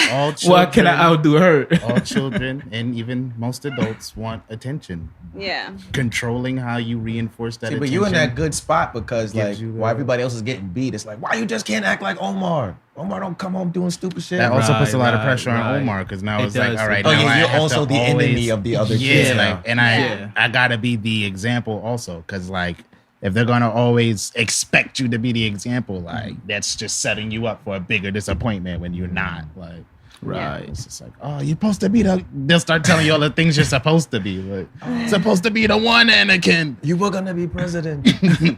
Why can I outdo her? All children and even most adults want attention. Yeah. Controlling how you reinforce that See, attention. but you in that good spot because like Gives you, while everybody else is getting beat, it's like, why you just can't act like Omar? Omar don't come home doing stupid shit. That also puts a lot of Right, pressure on right. Omar because now It it's like, does. all right, Oh now I yeah, you're have also to the always, enemy of the other yeah, kids. like, and Yeah. I gotta be the example also because like if they're gonna always expect you to be the example, like that's just setting you up for a bigger disappointment when you're not. Like, Right. it's just like, oh, you're supposed to be the. They'll start telling you all the things you're supposed to be. Like, supposed to be the one Anakin. You were gonna be president. Now you're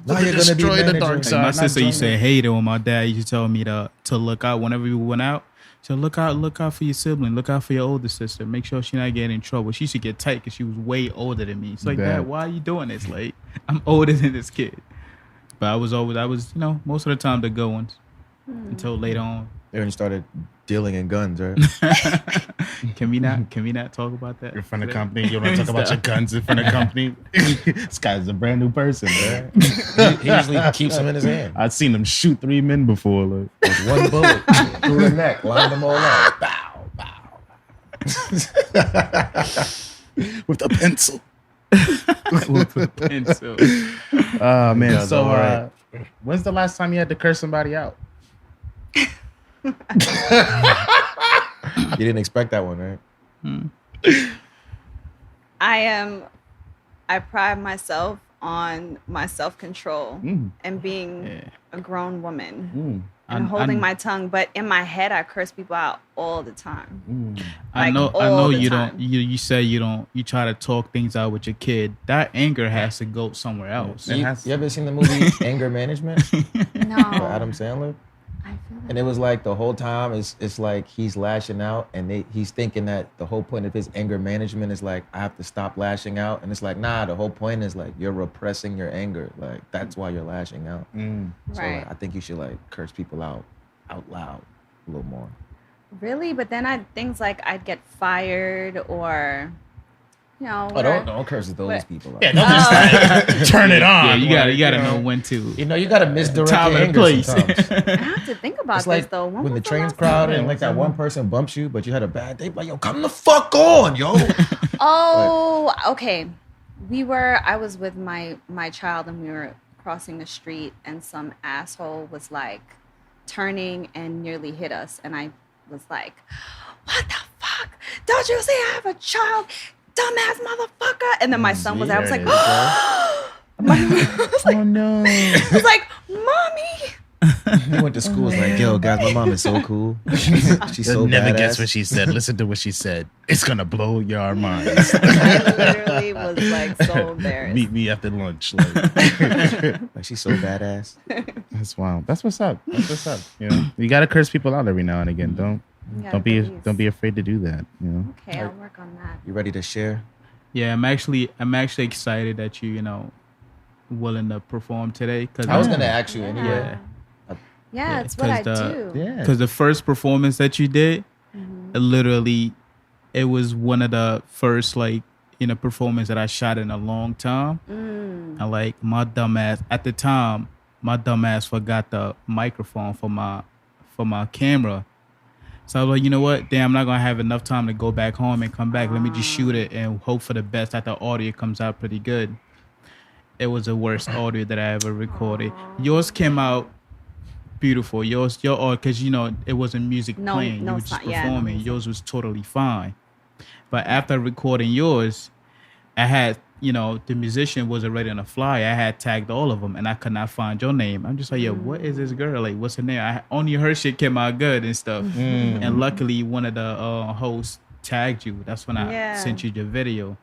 gonna be Destroy the manager. dark Like side. my not sister used to joining. hate it when my dad used to tell me to look out whenever we went out. So look out for your sibling. Look out for your older sister. Make sure she's not getting in trouble. She should get tight because she was way older than me. It's like, Bad. Dad, why are you doing this? Like, I'm older than this kid. But I was most of the time the good ones until later on. Then you started dealing in guns, right? Can we not talk about that? In front of company, you want to talk about your guns in front of company. This guy's a brand new person, man. He usually keeps them in his hand. I've seen him shoot 3 men before. Like. With one bullet through the neck, line them all up. Bow, bow. With a pencil. And so, Oh man! Yeah, So, all right. when's the last time you had to curse somebody out? You didn't expect that one, right? I pride myself on my self-control and being a grown woman and holding my tongue. But in my head, I curse people out all the time. I know all the you time. don't. You say you try to talk things out with your kid. That anger has to go somewhere else. It You has- ever seen the movie Anger Management No. by Adam Sandler? I feel like And it was like the whole time it's like he's lashing out and he's thinking that the whole point of his anger management is like, I have to stop lashing out. And it's like, nah, the whole point is like you're repressing your anger. Like that's why you're lashing out. So Right. like, I think you should like curse people out loud a little more. Really? But then things like I'd get fired or, you know. Oh, don't curse those What? people out. Yeah, don't just turn it on. Yeah, you Like, gotta you know when to. You know, you gotta misdirect Time your and anger place. sometimes. I have to think about It's this like though. when was the train's last crowded time? and like that one person bumps you, but you had a bad day. Like, yo, come the fuck on, yo. Oh, okay. I was with my child and we were crossing the street and some asshole was like turning and nearly hit us. And I was like, what the fuck? Don't you see I have a child? Dumbass motherfucker. And then my son was there. I was like, Oh no! I was like, mommy. He went to school, was like, yo, guys, my mom is so cool. She's so You'll never badass. guess what she said. Listen to what she said. It's gonna blow your minds. I literally was like so embarrassed. Meet me after lunch. Like, Like, she's so badass. that's wild. That's what's up. That's what's up. You know, you gotta curse people out every now and again. You gotta Don't please. be afraid to do that. You know. Okay, I'll work on that. You ready to share? Yeah, I'm actually excited that you willing to perform today. Cause I was gonna ask you Yeah. anyway. Yeah, it's what I do. Yeah. Because the first performance that you did, it was one of the first performance that I shot in a long time. And like my dumbass at the time, forgot the microphone for my camera. So I was like, you know what? Damn, I'm not gonna have enough time to go back home and come back. Let me just shoot it and hope for the best that the audio comes out pretty good. It was the worst audio that I ever recorded. Yours came out beautiful. Your audio, because it wasn't music playing. You were just performing. Yours was totally fine. But after recording yours, I had, the musician was already on the flyer. I had tagged all of them, and I could not find your name. I'm just like, yo, what is this girl? Like, what's her name? Only her shit came out good and stuff. And luckily, one of the hosts tagged you. That's when I sent you the video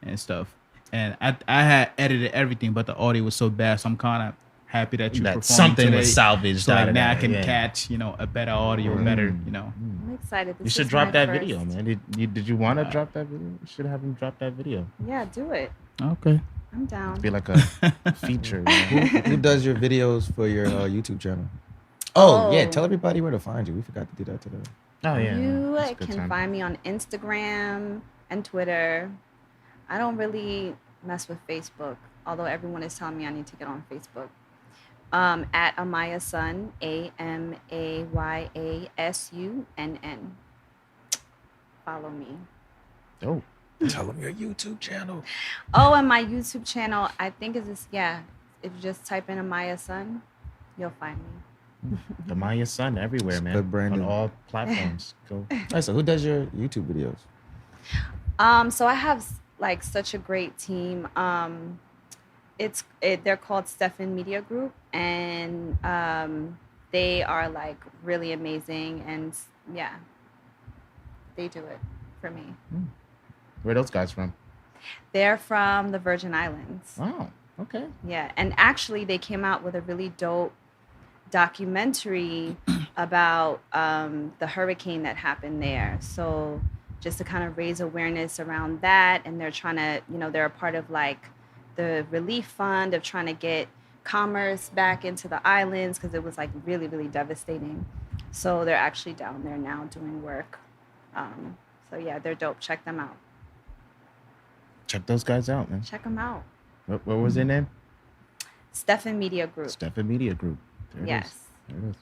and stuff. And I had edited everything, but the audio was so bad, so I'm kind of happy that you performed something today. was salvaged so out of now that. I can catch, a better audio, better, I'm excited. You should drop that video, man. Did you want to drop that video? You should have him drop that video. Yeah, do it. Okay. I'm down. It'd be like a feature. Who does your videos for your YouTube channel? Oh, yeah. Tell everybody where to find you. We forgot to do that today. Oh, yeah. You can find me on Instagram and Twitter. I don't really mess with Facebook, although everyone is telling me I need to get on Facebook. At Amaya Sunn, AMAYASUNN. Follow me. Oh. Tell them your YouTube channel. Oh, and my YouTube channel, I think is this, if you just type in Amaya Sunn, you'll find me. Amaya Sunn everywhere, man. Good branding. On all platforms. Go. All right, so who does your YouTube videos? So I have such a great team. They're called Stefan Media Group, and they are really amazing, and they do it for me. Where are those guys from? They're from the Virgin Islands. Oh, okay. Yeah, and actually they came out with a really dope documentary about the hurricane that happened there. So just to kind of raise awareness around that, and they're trying to, they're a part of the relief fund of trying to get commerce back into the islands because it was really, really devastating. So they're actually down there now doing work. So yeah, they're dope. Check them out. Check those guys out, man. Check them out. What was their name? Stefan Media Group. Stefan Media Group. There it is. There it is.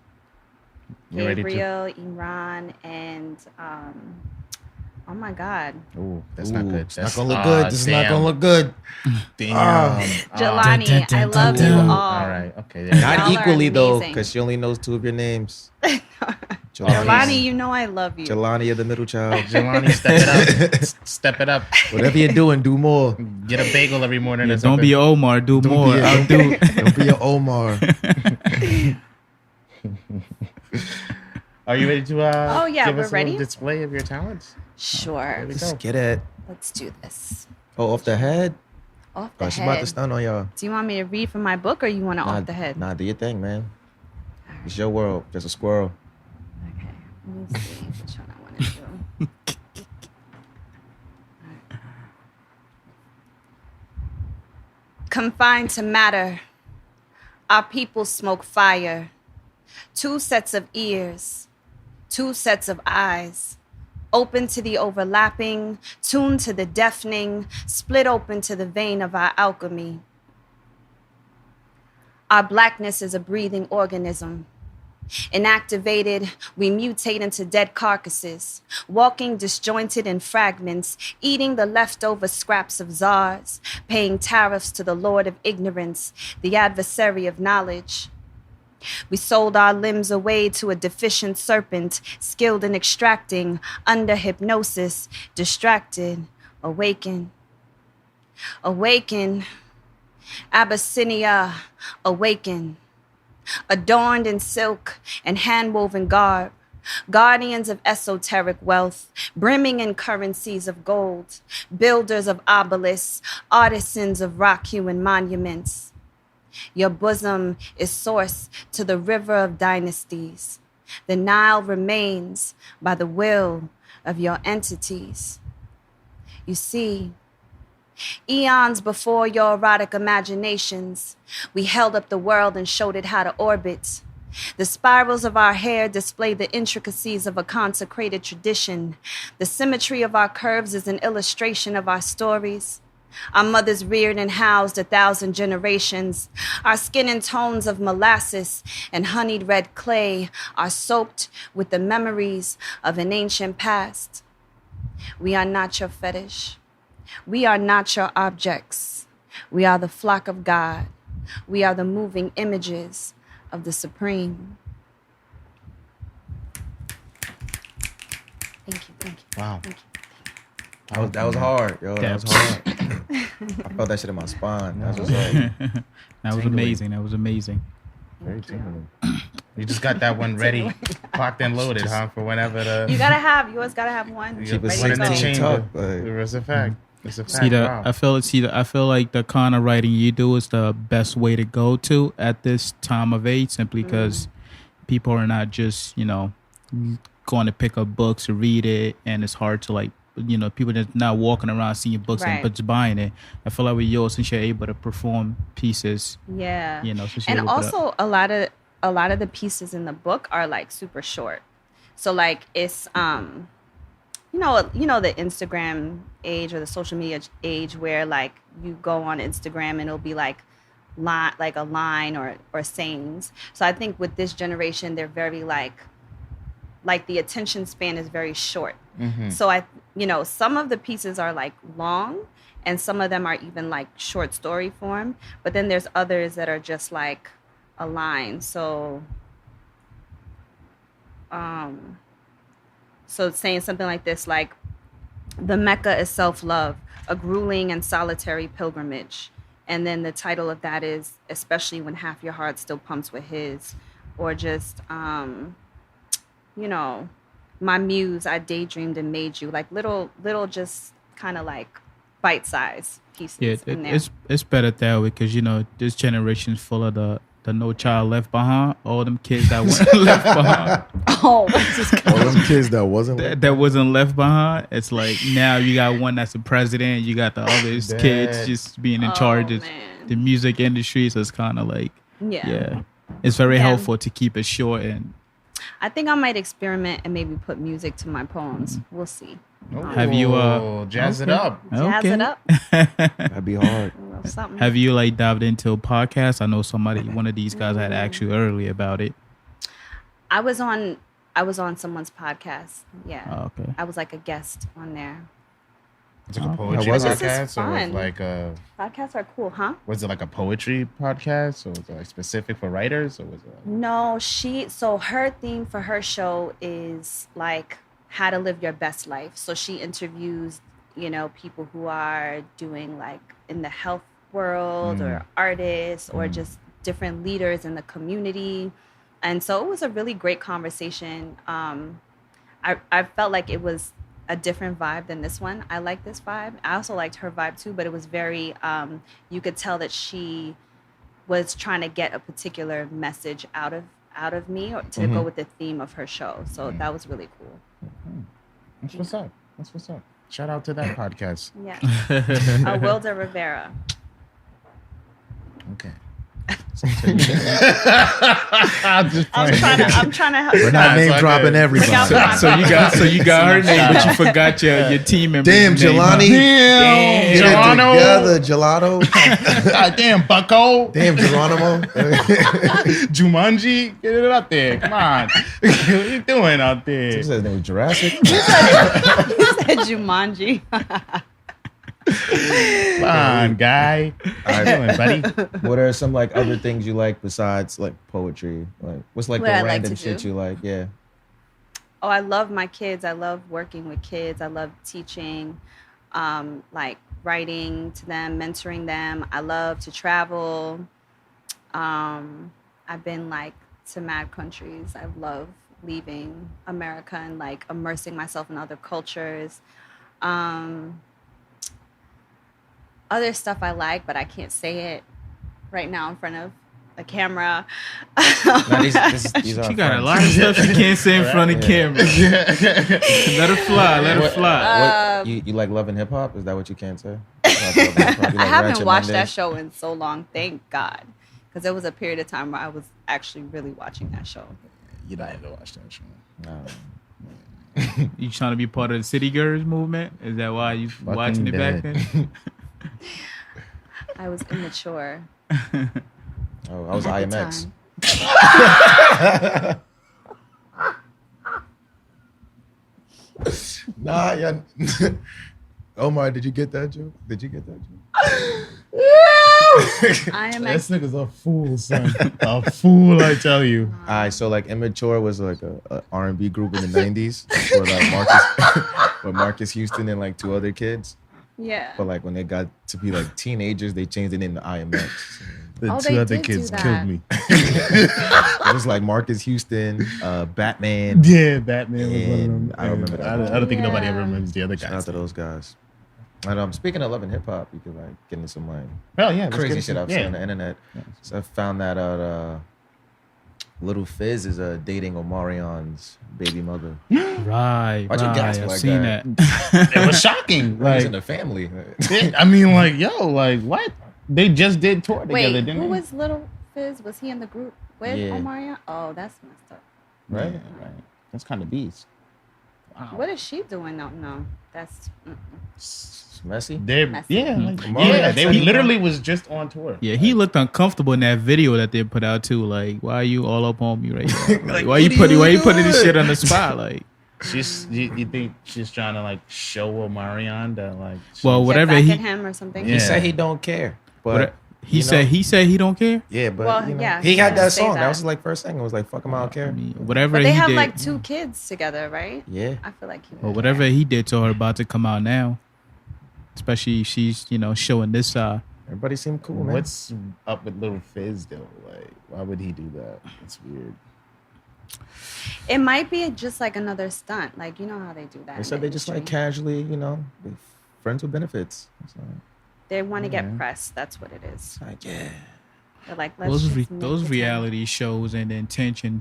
You Gabriel, Imran, and oh my God. Oh, that's not good. It's not gonna look good. This is not gonna look good. Damn. Jelani, I love you all. All right. Okay. Not Y'all are equally though, amazing. because she only knows 2 of your names. Jelani, I love you. Jelani, the middle child. Jelani, step it up. Step it up. Whatever you're doing, do more. Get a bagel every morning. Yeah, or don't something. be Omar. Do more. I'll do. Don't be an Omar. Are you ready to give we're us a ready. little display of your talents? Sure. Let's get it. Let's do this. Oh, off the head? Off the She's about to head. stun on y'all. Do you want me to read from my book or you want to off the head? Nah, do your thing, man. It's your world. Just a squirrel. Okay. Let me see which one I want to do. Confined to matter, our people smoke fire. 2 sets of ears, 2 sets of eyes, open to the overlapping, tuned to the deafening, split open to the vein of our alchemy. Our blackness is a breathing organism. Inactivated, we mutate into dead carcasses, walking disjointed in fragments, eating the leftover scraps of czars, paying tariffs to the Lord of ignorance, the adversary of knowledge. We sold our limbs away to a deficient serpent, skilled in extracting, under hypnosis, distracted, awaken. Awaken, Abyssinia, awaken. Adorned in silk and hand-woven garb, guardians of esoteric wealth, brimming in currencies of gold, builders of obelisks, artisans of rock-hewn monuments. Your bosom is source to the river of dynasties. The Nile remains by the will of your entities. You see, eons before your erotic imaginations, we held up the world and showed it how to orbit. The spirals of our hair display the intricacies of a consecrated tradition. The symmetry of our curves is an illustration of our stories. Our mothers reared and housed 1,000 generations. Our skin and tones of molasses and honeyed red clay are soaked with the memories of an ancient past. We are not your fetish. We are not your objects. We are the flock of God. We are the moving images of the Supreme. Thank you. Wow. Thank you. That was hard, yo. That was hard. I felt that shit in my spine. That was like, That was amazing. That was amazing. Very tingling. You just got that one ready, clocked and loaded, huh? For whenever the You always gotta have one. keep it one in the 16 chamber. tuck. Like, It's a fact. It's a fact. I feel like the kind of writing you do is the best way to go to at this time of age, simply because people are not just, going to pick up books or read it, and it's hard to people just not walking around seeing books Right. and just buying it. I feel like with yours, since you're able to perform pieces, Yeah. since you're And able to- also a lot of the pieces in the book are like super short. So like it's the Instagram age or the social media age where like you go on Instagram and it'll be like a line or sayings. So I think with this generation they're very like the attention span is very short. Mm-hmm. So some of the pieces are like long and some of them are even like short story form, but then there's others that are just like a line. So saying something like this, like, the Mecca is self-love, a grueling and solitary pilgrimage. And then the title of that is Especially When Half Your Heart Still Pumps With His. Or just, my muse, I daydreamed and made you. Like little just kind of like bite-sized pieces in there. it's better that way because, this generation's full of the No Child Left Behind. All them kids that weren't left behind. Oh, just all them kids that wasn't that wasn't left behind. It's like now you got one that's a president. You got the other kids just being in charge of the music industry. So it's kind of like, it's very helpful to keep it short. And I think I might experiment and maybe put music to my poems. We'll see. Have you jazz it up? Jazz it up. That'd be hard. Something. Have you dived into a podcast? I know one of these guys had asked you earlier about it. I was on someone's podcast. Yeah. Oh, okay. I was like a guest on there. It's like a poetry How was it? podcast, This is or was fun. like a Podcasts are cool, huh? was it like a poetry podcast, or was it like specific for writers, or was it? No, her theme for her show is like how to live your best life. So she interviews, people who are doing like in the health world or artists or just different leaders in the community. And so it was a really great conversation. I felt like it was a different vibe than this one. I like this vibe. I also liked her vibe too, but it was very, you could tell that she was trying to get a particular message out of me or to go with the theme of her show. So that was really cool. That's what's up. That's what's up. Shout out to that podcast. Yeah. Wilda Rivera. Okay. I'm trying to help. We're not name it's dropping okay. everybody. Look out. So you got her name, but you forgot your team member. Damn, Jelani. Damn, Get it Geronimo. together, Gelato. God damn, Bucko. Damn, Geronimo. Jumanji. Get it out there. Come on. What are you doing out there? What's his name? Jurassic? He said Jumanji. Come on, guy. How you doing, buddy? What are some like other things you like besides like poetry? Like what's like What the I like random to shit do? you like? Yeah. Oh, I love my kids. I love working with kids. I love teaching, like writing to them, mentoring them. I love to travel. I've been like to mad countries. I love leaving America and like immersing myself in other cultures. Other stuff I like, but I can't say it right now in front of a camera. Now, these are She got friends. a lot of stuff she can't say in front of camera. Let her fly. Let her fly. What, you like Love and Hip Hop? Is that what you can't say? I haven't watched that show in so long, thank God. Because there was a period of time where I was actually really watching that show. You don't have to watch that show. You trying to be part of the City Girls movement? Is that why you watching it back dead. then? I was immature. Oh, I was at the IMX. time. Nah, yeah. Omar, did you get that joke? IMX. This nigga's a fool, son. A fool, I tell you. All right, so like Immature was like a R&B group in the 90s with like Marcus Houston and like two other kids. Yeah. But like when they got to be like teenagers, they changed it into IMX. The Oh, two they other did do kids that. killed me. It was like Marcus Houston, Batman. Yeah, Batman was one of them. And I don't remember that. I don't think nobody Yeah. ever remembers the other Shout out guys. to those guys. And speaking of love and hip hop, you could like get into some like Oh yeah, let's crazy get shit into- I've seen on the internet. So I found that out. Little Fizz is dating Omarion's baby mother. Right. Why'd you gasp I've like seen that? that. It was shocking. He's Like, in the family. I mean, like, yo, like, what? They just did tour together, Wait, didn't who they? was Little Fizz? Was he in the group with Yeah. Omarion? Oh, that's messed up. Right? Right. That's kind of beast. Wow. What is she doing? No, that's. It's messy. They're, Messy. yeah, like, Omarion yeah, they said he literally was just on tour. Yeah, he looked uncomfortable in that video that they put out too. Like, why are you all up on me right now? Like, why you putting this shit on the spot? Like, You think she's trying to like show Omarion that like? well, she's- whatever Get he back at him or something. Yeah. He said he don't care. But he you know, said he don't care. Yeah, but Well, you know, yeah, he had he that did say song. That that. was his like first single. It was like fuck him, I don't care. I mean, whatever But they he have did, like 2 kids together, right? Yeah. I feel like he. or whatever he did to her about to come out now. Especially she's showing this side. Everybody seemed cool, man. What's up with Little Fizz though? Like, why would he do that? It's weird. It might be just like another stunt. Like, you know how they do that. They in said the they just like industry. casually, they friends with benefits. So, They want to Yeah. get press. That's what it is. it's like, yeah. They're like, let's just make Those it reality shows and the intention,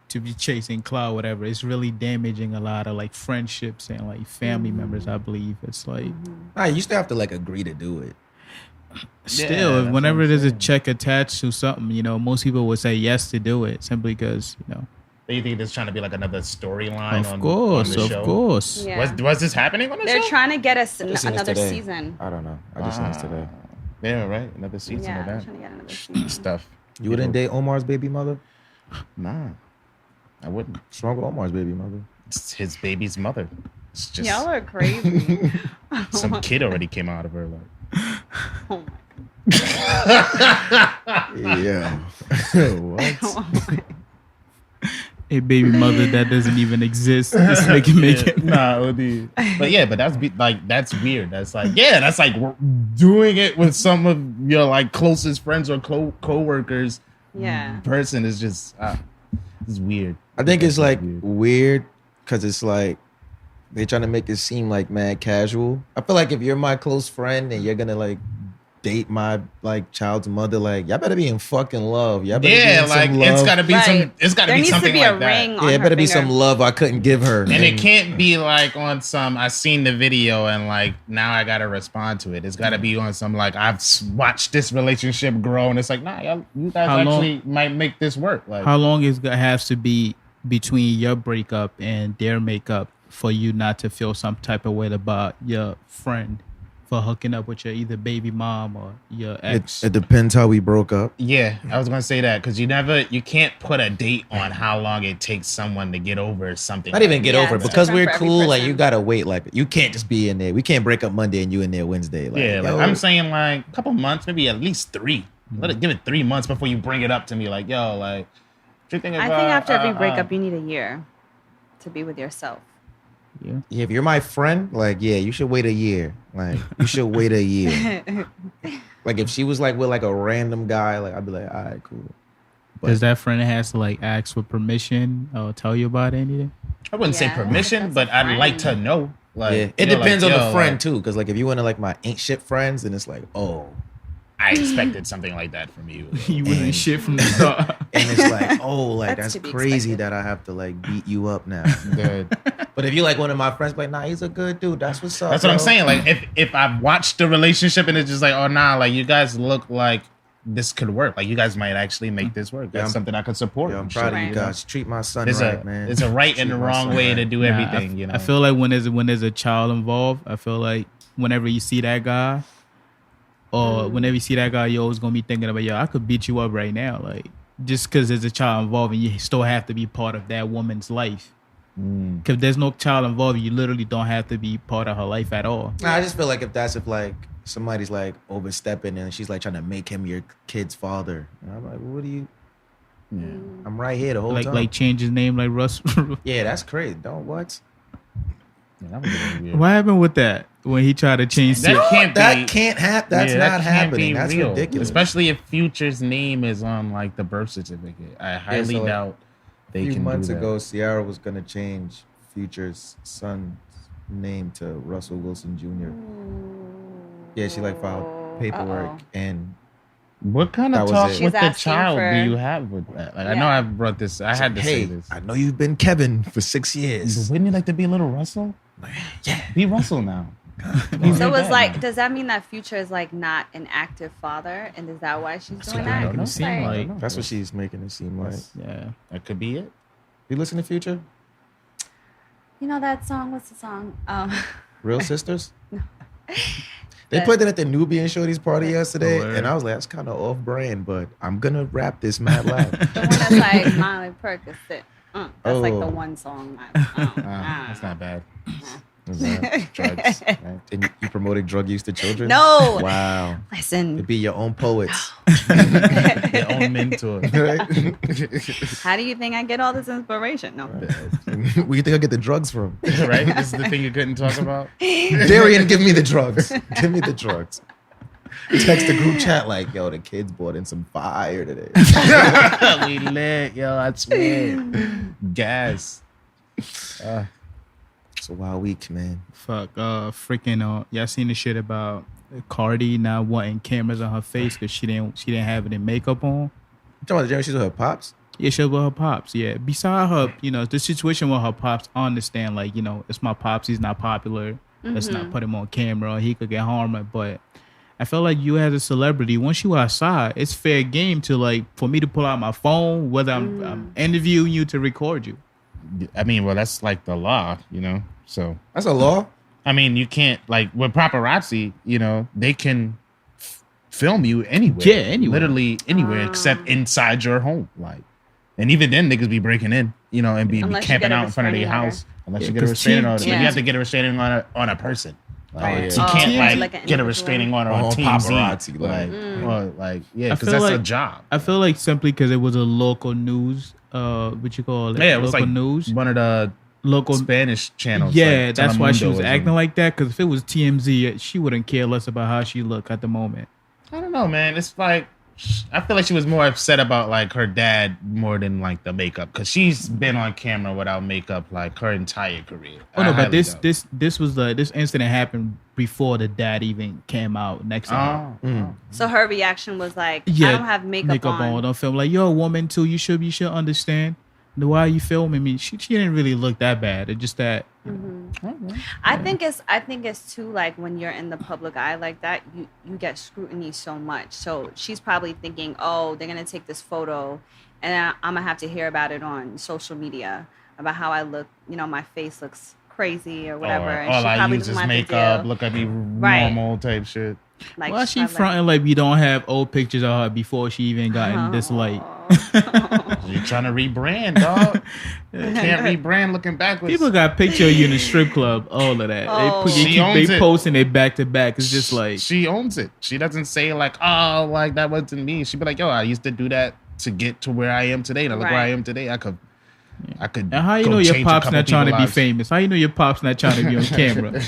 to be chasing cloud, whatever, it's really damaging a lot of like friendships and like family members. I believe it's like Nah, you still have to like agree to do it. still, that's whenever what I'm there's a saying. check attached to something, most people would say yes to do it simply because Do you think there's trying to be like another storyline of course, on the of show? course. Yeah. Was this happening on the They're show? trying to get us I just seen this another today. season. I don't know. I just seen this today. Yeah, right. Another season Yeah, of they're that trying to get another season. stuff. You wouldn't date Omar's baby mother? Nah, I wouldn't. What's wrong with Omar's baby mother? It's his baby's mother. It's just Y'all are crazy. some kid already came out of her. Like, Oh Yeah. What? my. A baby mother that doesn't even exist. Just make it. nah, OD. But that's weird. That's like that's like we're doing it with some of your like closest friends or co-workers. Yeah. Person is just it's weird. I think it's like Weird. weird because it's like they trying to make it seem like mad casual. I feel like if you're my close friend and you're gonna like date my like child's mother, like y'all better be in fucking love. Y'all better be Yeah, in like some it's love. gotta be Right. some. It's gotta There be needs to something be like a that. ring on Yeah, it her better be finger. some love I couldn't give her. And it can't be like on some. I seen the video and like now I gotta respond to it. It's gotta be on some like I've watched this relationship grow and it's like nah, you guys How long- actually might make this work. Like How long is it has to be between your breakup and their makeup for you not to feel some type of way about your friend for hooking up with your either baby mom or your ex? It depends how we broke up. yeah, I was gonna say that because you can't put a date on how long it takes someone to get over something. Not even get Yeah, over it it's because different we're for every cool. Like person. you gotta wait. Like you can't just be in there. We can't break up Monday and you in there Wednesday. Like, Yeah, like yo, I'm saying like a couple months, maybe at least 3. Give it 3 months before you bring it up to me. Like yo, like what you think I about, think after every breakup, you need a year to be with yourself. Yeah. yeah, if you're my friend, like yeah, you should wait a year. Like you should wait a year. Like if she was like with like a random guy, like I'd be like, all right, cool. But- Does that friend has to like ask for permission or tell you about anything? I wouldn't say Yeah, permission, that's but a I'd like to friend. know. Like, yeah, it you know, depends like, on the yo, friend like, too. Because like if you want to like my ain't shit friends, then it's like oh, I expected something like that from you. You wasn't shit from the start. and it's like oh, like That's that's to be crazy expected. that I have to like beat you up now. Good. But if you like one of my friends, like nah, he's a good dude. That's what's up. That's what I'm bro. saying. Like if I've watched the relationship and it's just like, oh nah, like you guys look like this could work. Like you guys might actually make this work. That's I'm- something I could support. Yeah, I'm and proud shit, of you you know? guys. Treat my son There's right, a man. there's a right and Treat a my wrong son way right. to do Nah, everything. You know. I feel like when there's a child involved, I feel like whenever you see that guy, or whenever you see that guy, you're always gonna be thinking about, yo, I could beat you up right now, like just because there's a child involved, and you still have to be part of that woman's life. Because there's no child involved, you literally don't have to be part of her life at all. Nah, I just feel like if like somebody's like overstepping and she's like trying to make him your kid's father, and I'm like, what do you? Yeah. I'm right here the whole time. Like change his name like Russ. Yeah, that's crazy. Don't what? Yeah, that was really weird. What happened with that when he tried to change? That can't happen. That's not happening. That's real. ridiculous. Especially if Future's name is on like the birth certificate. I highly doubt they can do that. A few months ago, Ciara was gonna change Future's son's name to Russell Wilson Jr. Yeah, she like filed paperwork and. What kind of talk with the child do you have with that? Like, I know I've brought this. I had to say this. I know you've been Kevin for 6 years. Wouldn't you like to be a little Russell? Yeah, be Russell now. So it's like, does that mean that Future is like not an active father, and is that why she's doing that? That's what she's making it seem like. Yeah, that could be it. You listen to Future? You know that song? What's the song? Real Sisters? No. They played it at the Nubian Shorty's party yesterday, and I was like, that's kind of off-brand, but I'm going to rap this mad loud. The one that's like Miley Percocet. That's like the one song. That's not bad. Drugs, right? And you promoted drug use to children? No. Wow. Listen. To be your own poets. Your own mentor. Right? How do you think I get all this inspiration? No. Where do you think I get the drugs from? Right? This is the thing you couldn't talk about? Darian, give me the drugs. Give me the drugs. Text the group chat like, yo, the kids bought in some fire today. We lit, yo, I swear. Gas. It's a wild week, man. Fuck, freaking, y'all seen the shit about Cardi not wanting cameras on her face because she didn't have any makeup on? You talking about the she's with her pops? Yeah, she was with her pops, yeah. Beside her, the situation with her pops, I understand, like, it's my pops, he's not popular. Let's not put him on camera, he could get harmed, but I feel like you as a celebrity, once you outside, it's fair game to, like, for me to pull out my phone, whether I'm interviewing you to record you. I mean, well, that's like the law, so. That's a law? I mean, you can't, like, with paparazzi, they can film you anywhere. Yeah, anywhere. Literally anywhere except inside your home. Like, and even then, niggas be breaking in, and be camping out in front of their house. Unless you get a restraining order. But you have to get a restraining order on a person. Like, you can't, get a restraining order on paparazzi. Because that's a job. I feel like simply because it was a local news, what you call it? Yeah, it was local like news. One of the local Spanish channels. Yeah, like that's why she was acting like that. Because if it was TMZ, she wouldn't care less about how she looked at the moment. I don't know, man. It's like, I feel like she was more upset about like her dad more than like the makeup, because she's been on camera without makeup like her entire career. Oh no, but this incident happened before the dad even came out next time. So her reaction was like, I don't have makeup on. Don't film like, you're a woman too. You should understand. Why are you filming me? She didn't really look that bad. It's just that. I think it's too, like, when you're in the public eye like that, you get scrutiny so much. So she's probably thinking, oh, they're gonna take this photo, and I'm gonna have to hear about it on social media about how I look. My face looks crazy or whatever. Or and all she I probably use is doesn't have to makeup. deal. Look at me normal type shit. Like, why she fronting like we don't have old pictures of her before she even got in this light? You're trying to rebrand, dog. You can't rebrand looking backwards. People got picture of you in the strip club, all of that. They posting it back to back. It's just like, she owns it. She doesn't say like, oh, like that wasn't me. She'd be like, yo, I used to do that to get to where I am today. Look where I am today. I could. And how you know your pop's not trying to be famous? How you know your pop's not trying to be on camera?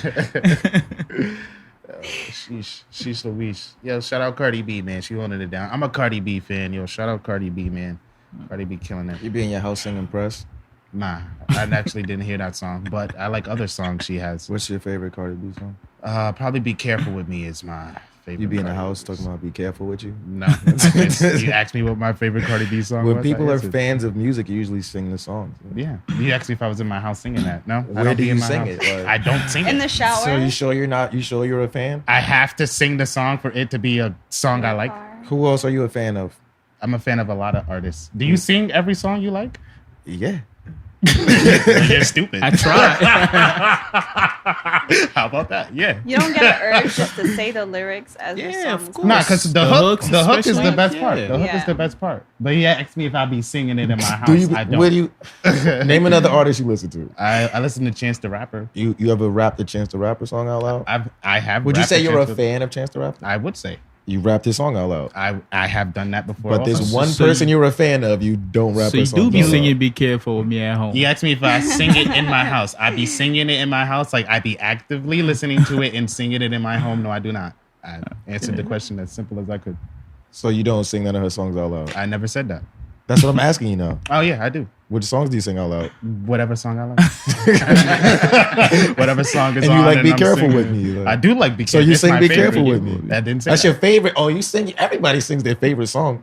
She's Louise. Yo, shout out Cardi B, man. She holding it down. I'm a Cardi B fan. Yo, shout out Cardi B, man. Cardi B killing it. You be in your house singing Press? Nah, I actually didn't hear that song, but I like other songs she has. What's your favorite Cardi B song? Probably Be Careful With Me is my favorite. You be in the house talking about Be Careful With You? No. You asked me what my favorite Cardi B song was. When people are fans of music, you usually sing the songs. Yeah. You asked me if I was in my house singing that. No. Where do you sing it? I don't sing it. In the shower? So you sure you're a fan? I have to sing the song for it to be a song I like. Who else are you a fan of? I'm a fan of a lot of artists. Do you sing every song you like? Yeah. You're stupid. I tried. How about that? Yeah. You don't get an urge just to say the lyrics as the Yeah, song of is course. going. Nah, because the The hook hooks is the especially, best part. yeah. The hook is Yeah. the best part. But he asked me if I'd be singing it in my house. Do you? I don't. Where do you? Name another artist you listen to. I listen to Chance the Rapper. You ever rap the Chance the Rapper song out loud? I have. Would you rapped say the you're a Chance the- fan of Chance the Rapper? I would say You rapped his song out loud. I have done that before. But there's also. one So person you- you're a fan of, you don't rap So her you songs do be out singing loud. "Be Careful" with me at home. He asked me if I sing it in my house. I'd be singing it in my house. Like I'd be actively listening to it and singing it in my home. No, I do not. I answered the question as simple as I could. So you don't sing none of her songs out loud. I never said that. That's what I'm asking you now. Oh yeah, I do. Which songs do you sing out loud? Whatever song I like. Whatever song is And on. you like Be I'm Careful singing with it. Me, like- I do like Be So Careful. you It's sing my Be favorite. Careful with Me. I didn't say That's that. your favorite. Oh, you sing. Everybody sings their favorite song.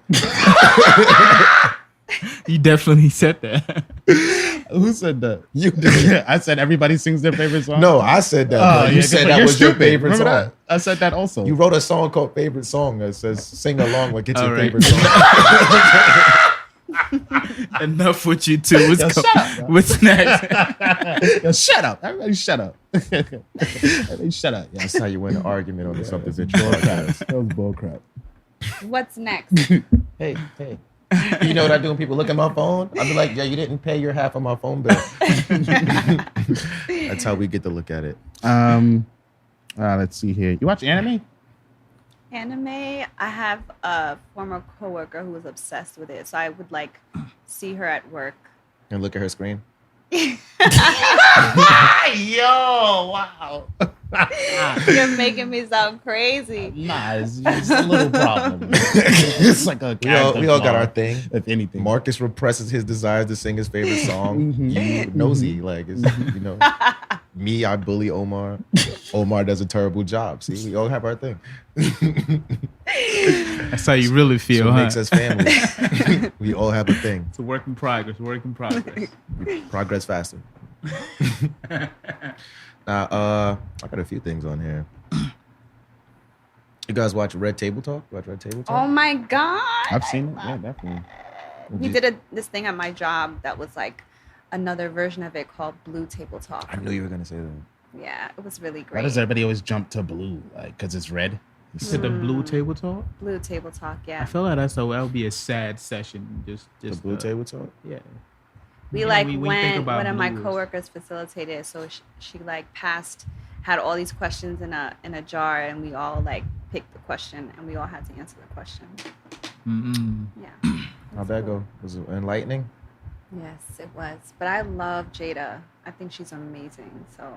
You definitely said that. Who said that? You did. I said everybody sings their favorite song. No, I said that. Oh, but you yeah, said but that you're was your stupid. favorite Remember song. that? I said that also. You wrote a song called Favorite Song that says sing along like it's All your right. favorite song. Enough with you two. What's, Yo, shut up, yo. what's next? Yo, shut up. Everybody shut up. Everybody shut up. Yeah. That's how you win an argument on the Something Bull Ventured crap. Podcast. That was bull crap. What's next? Hey. You know what I do when people look at my phone? I'll be like, yeah, you didn't pay your half of my phone bill. That's how we get to look at it. Let's see here. You watch anime? Anime, I have a former coworker who was obsessed with it, so I would like see her at work. And look at her screen. Yo, wow. You're making me sound crazy. Nah, it's a little problem. It's like a We all got our thing. If anything. Marcus represses his desires to sing his favorite song. You nosy, like it's, you know. Me, I bully Omar. Omar does a terrible job. See, we all have our thing. That's how you really That's feel, what huh? makes us family. We all have a thing. It's a work in progress. Work in progress. Progress faster. Now, I got a few things on here. You guys watch Red Table Talk? Watch Red Table Talk? Oh my god! I've seen it. Yeah, definitely. We did this thing at my job that was like another version of it called Blue Table Talk. I knew you were gonna say that. Yeah, it was really Why great. does everybody always jump to blue? Like, because it's red? You said the blue table talk? Blue Table Talk, I yeah. feel like that would be a sad session. Just The Blue Table Talk? Yeah. We Yeah, like we think went, about one of my blues. coworkers facilitated, so she like had all these questions in a jar, and we all like picked the question, and we all had to answer the question. Mm-mm. Yeah. How'd that go? Was it enlightening? Yes, it was. But I love Jada. I think she's amazing. So.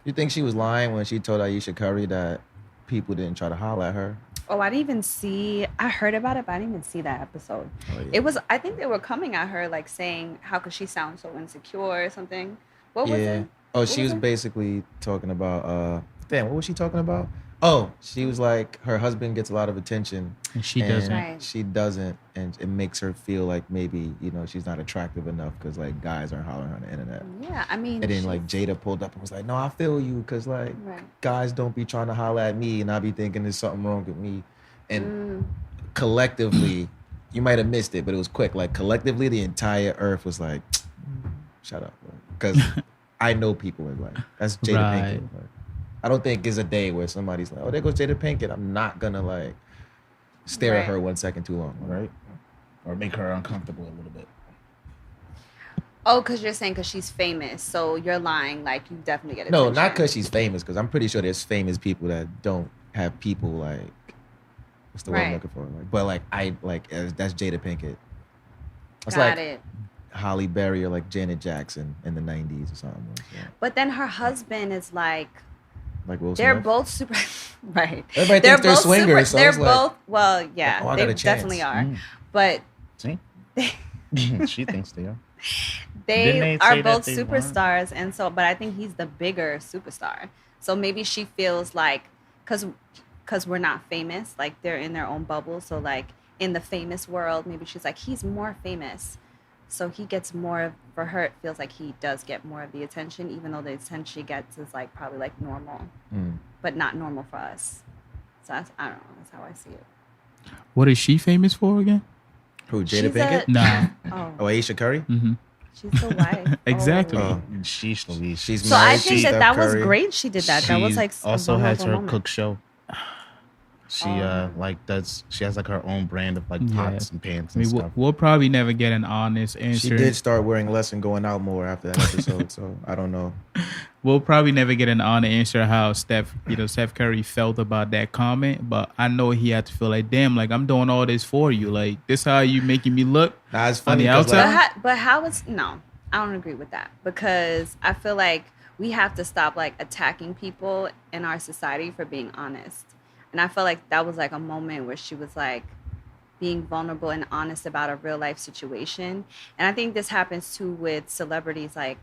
You think she was lying when she told Aisha Curry that people didn't try to holler at her? Oh, I didn't even see. I heard about it, but I didn't even see that episode. Oh, yeah. It was. I think they were coming at her like saying, "How could she sound so insecure?" or something. What was it? Oh, What she was was it? basically talking about. Damn, what was she talking about? Oh, she was like, her husband gets a lot of attention. And she doesn't. Right. She doesn't, and it makes her feel like maybe, you know, she's not attractive enough because like guys aren't hollering on the internet. Yeah, I mean. And then like she's- Jada pulled up and was like, "No, I feel you, cause like Right. guys don't be trying to holler at me, and I be thinking there's something wrong with me." And Mm. collectively, you might have missed it, but it was quick. Like collectively, the entire earth was like, "Shut up," because I know people are like, "That's Jada Right. Pinkett." Like, I don't think there's a day where somebody's like, "Oh, there goes Jada Pinkett." I'm not gonna like stare at Right. her 1 second too long, Right? Or make her uncomfortable a little bit. Oh, because you're saying because she's famous, so you're lying. Like you definitely get No, attention. not because she's famous, because I'm pretty sure there's famous people that don't have people like, what's the word I'm Right. looking for? Like, but like that's Jada Pinkett. It's Got like it. Holly Berry or like Janet Jackson in the '90s or something. Yeah. But then her husband is like, Like Will they're Smith. both super, right? Everybody thinks they're swingers, so They're it's like, both. Well, yeah, oh, I they got a chance. definitely are. Mm. But See? She thinks they are. they Didn't they are say that both they weren't? superstars, and so. But I think he's the bigger superstar. So maybe she feels like, because we're not famous, like they're in their own bubble. So like in the famous world, maybe she's like, he's more famous. So he gets more of, for her, it feels like he does get more of the attention, even though the attention she gets is like probably like normal, but not normal for us. So that's, I don't know, that's how I see it. What is she famous for again? Who, Jada She's Pinkett? Nah. Oh, Oh, Aisha Curry? Mm-hmm. She's the wife. Exactly. Oh. Sheesh Louise. She's So I married think to that Steph was Curry. great. She did that. That was She like a also has vulnerable her moment. cook show. She she has like her own brand of like pots and pans I and mean, stuff. we'll probably never get an honest She answer. did start wearing less and going out more after that episode, so I don't know. We'll probably never get an honest answer how Steph Curry felt about that comment, but I know he had to feel like, damn, like I'm doing all this for you. Like this how you making me look Nah, it's on funny the 'cause, outside. like, But how is no? I don't agree with that because I feel like we have to stop like attacking people in our society for being honest. And I feel like that was like a moment where she was like being vulnerable and honest about a real life situation. And I think this happens too with celebrities. Like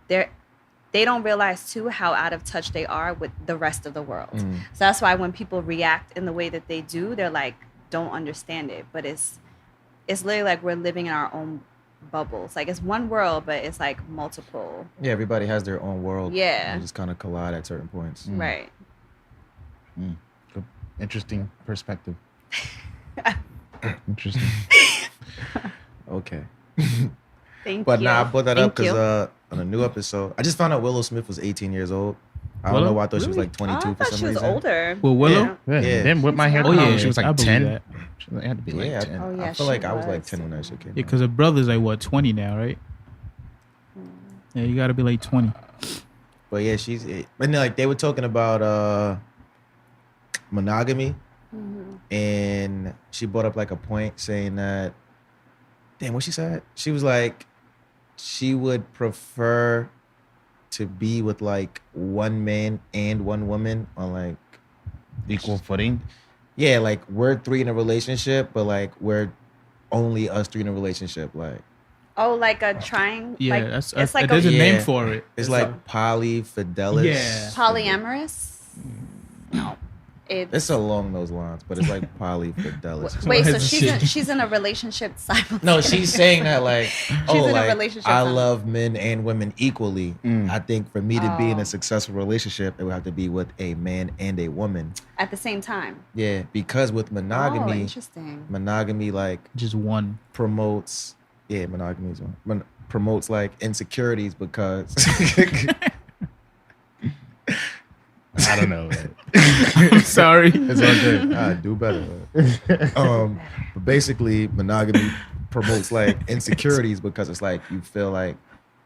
they don't realize too how out of touch they are with the rest of the world. So that's why when people react in the way that they do, they're like, don't understand it. But it's literally like we're living in our own bubbles. Like it's one world, but it's like multiple. yeah, everybody has their own world. Yeah. And they just kind of collide at certain points. Right. Good. Interesting perspective. Interesting. Okay. Thank But you. nah, I brought that up Thank you. because on a new episode, I just found out Willow Smith was 18 years old. I don't know why I thought she was like 22 I for thought some she was reason. older. Well, Willow? Yeah. Yeah. Then with my hair Oh, color, yeah, she was I like believe 10. that. She had to be like Yeah, 10. Oh, yeah, I feel she like I was like was. 10 when that shit came Yeah, out. because her brother's like what, 20 now, right? Yeah, you got to be like 20. But yeah, but like they were talking about monogamy, and she brought up like a point saying that, damn, what she said? She was like, she would prefer to be with like one man and one woman on like Equal footing. yeah, like we're three in a relationship, but like we're only us three in a relationship. Like Oh, like a trying. Yeah, like, that's it's like there's a Yeah. name for it. it's like polyfidelis. Yeah. polyamorous. No, It's along those lines, but it's like polyfidelis. Wait, so Hesitation. she's in a relationship simultaneously. No, she's saying that like, in a like relationship I now. love men and women equally. I think for me to be in Oh. a successful relationship, it would have to be with a man and a woman. at the same time. Yeah, because with Oh, monogamy, interesting. like Just one. promotes. Yeah, monogamy is one. Promotes like insecurities because. I don't know. Man. Sorry. It's all good. I do better. But basically, monogamy promotes like insecurities because it's like you feel like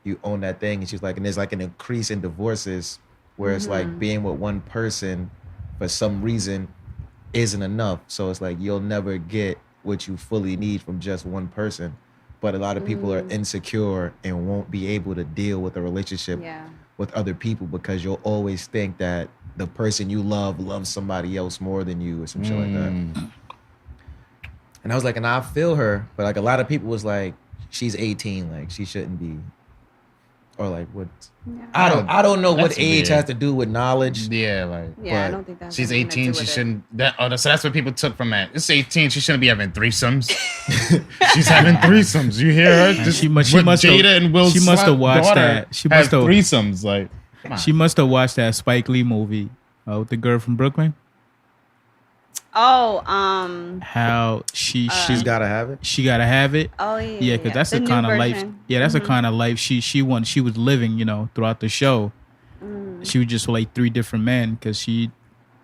you own that thing, and she's like, and there's like an increase in divorces where it's like being with one person for some reason isn't enough. So it's like you'll never get what you fully need from just one person. But a lot of people are insecure and won't be able to deal with a relationship Yeah. with other people because you'll always think that the person you love loves somebody else more than you or some shit like that. And I was like, and I feel her, but like a lot of people was like, she's 18, like she shouldn't be, or like what? Yeah. I don't know what That's age weird. has to do with knowledge. Yeah, like Yeah, I but don't think that's. she's 18. She shouldn't. So that's what people took from that. It's 18. She shouldn't be having threesomes. She's having threesomes. You hear her? Just She must with have- Jada and Will she must have watched daughter that. She have must have- threesomes. Like come on. She must have watched that Spike Lee movie with the girl from Brooklyn. Oh, How She's got to have it. she gotta have it. oh yeah. Yeah, because that's the new kind of life. version. Yeah, that's the kind of life she was living. Throughout the show, she was just with, like 3 different men because she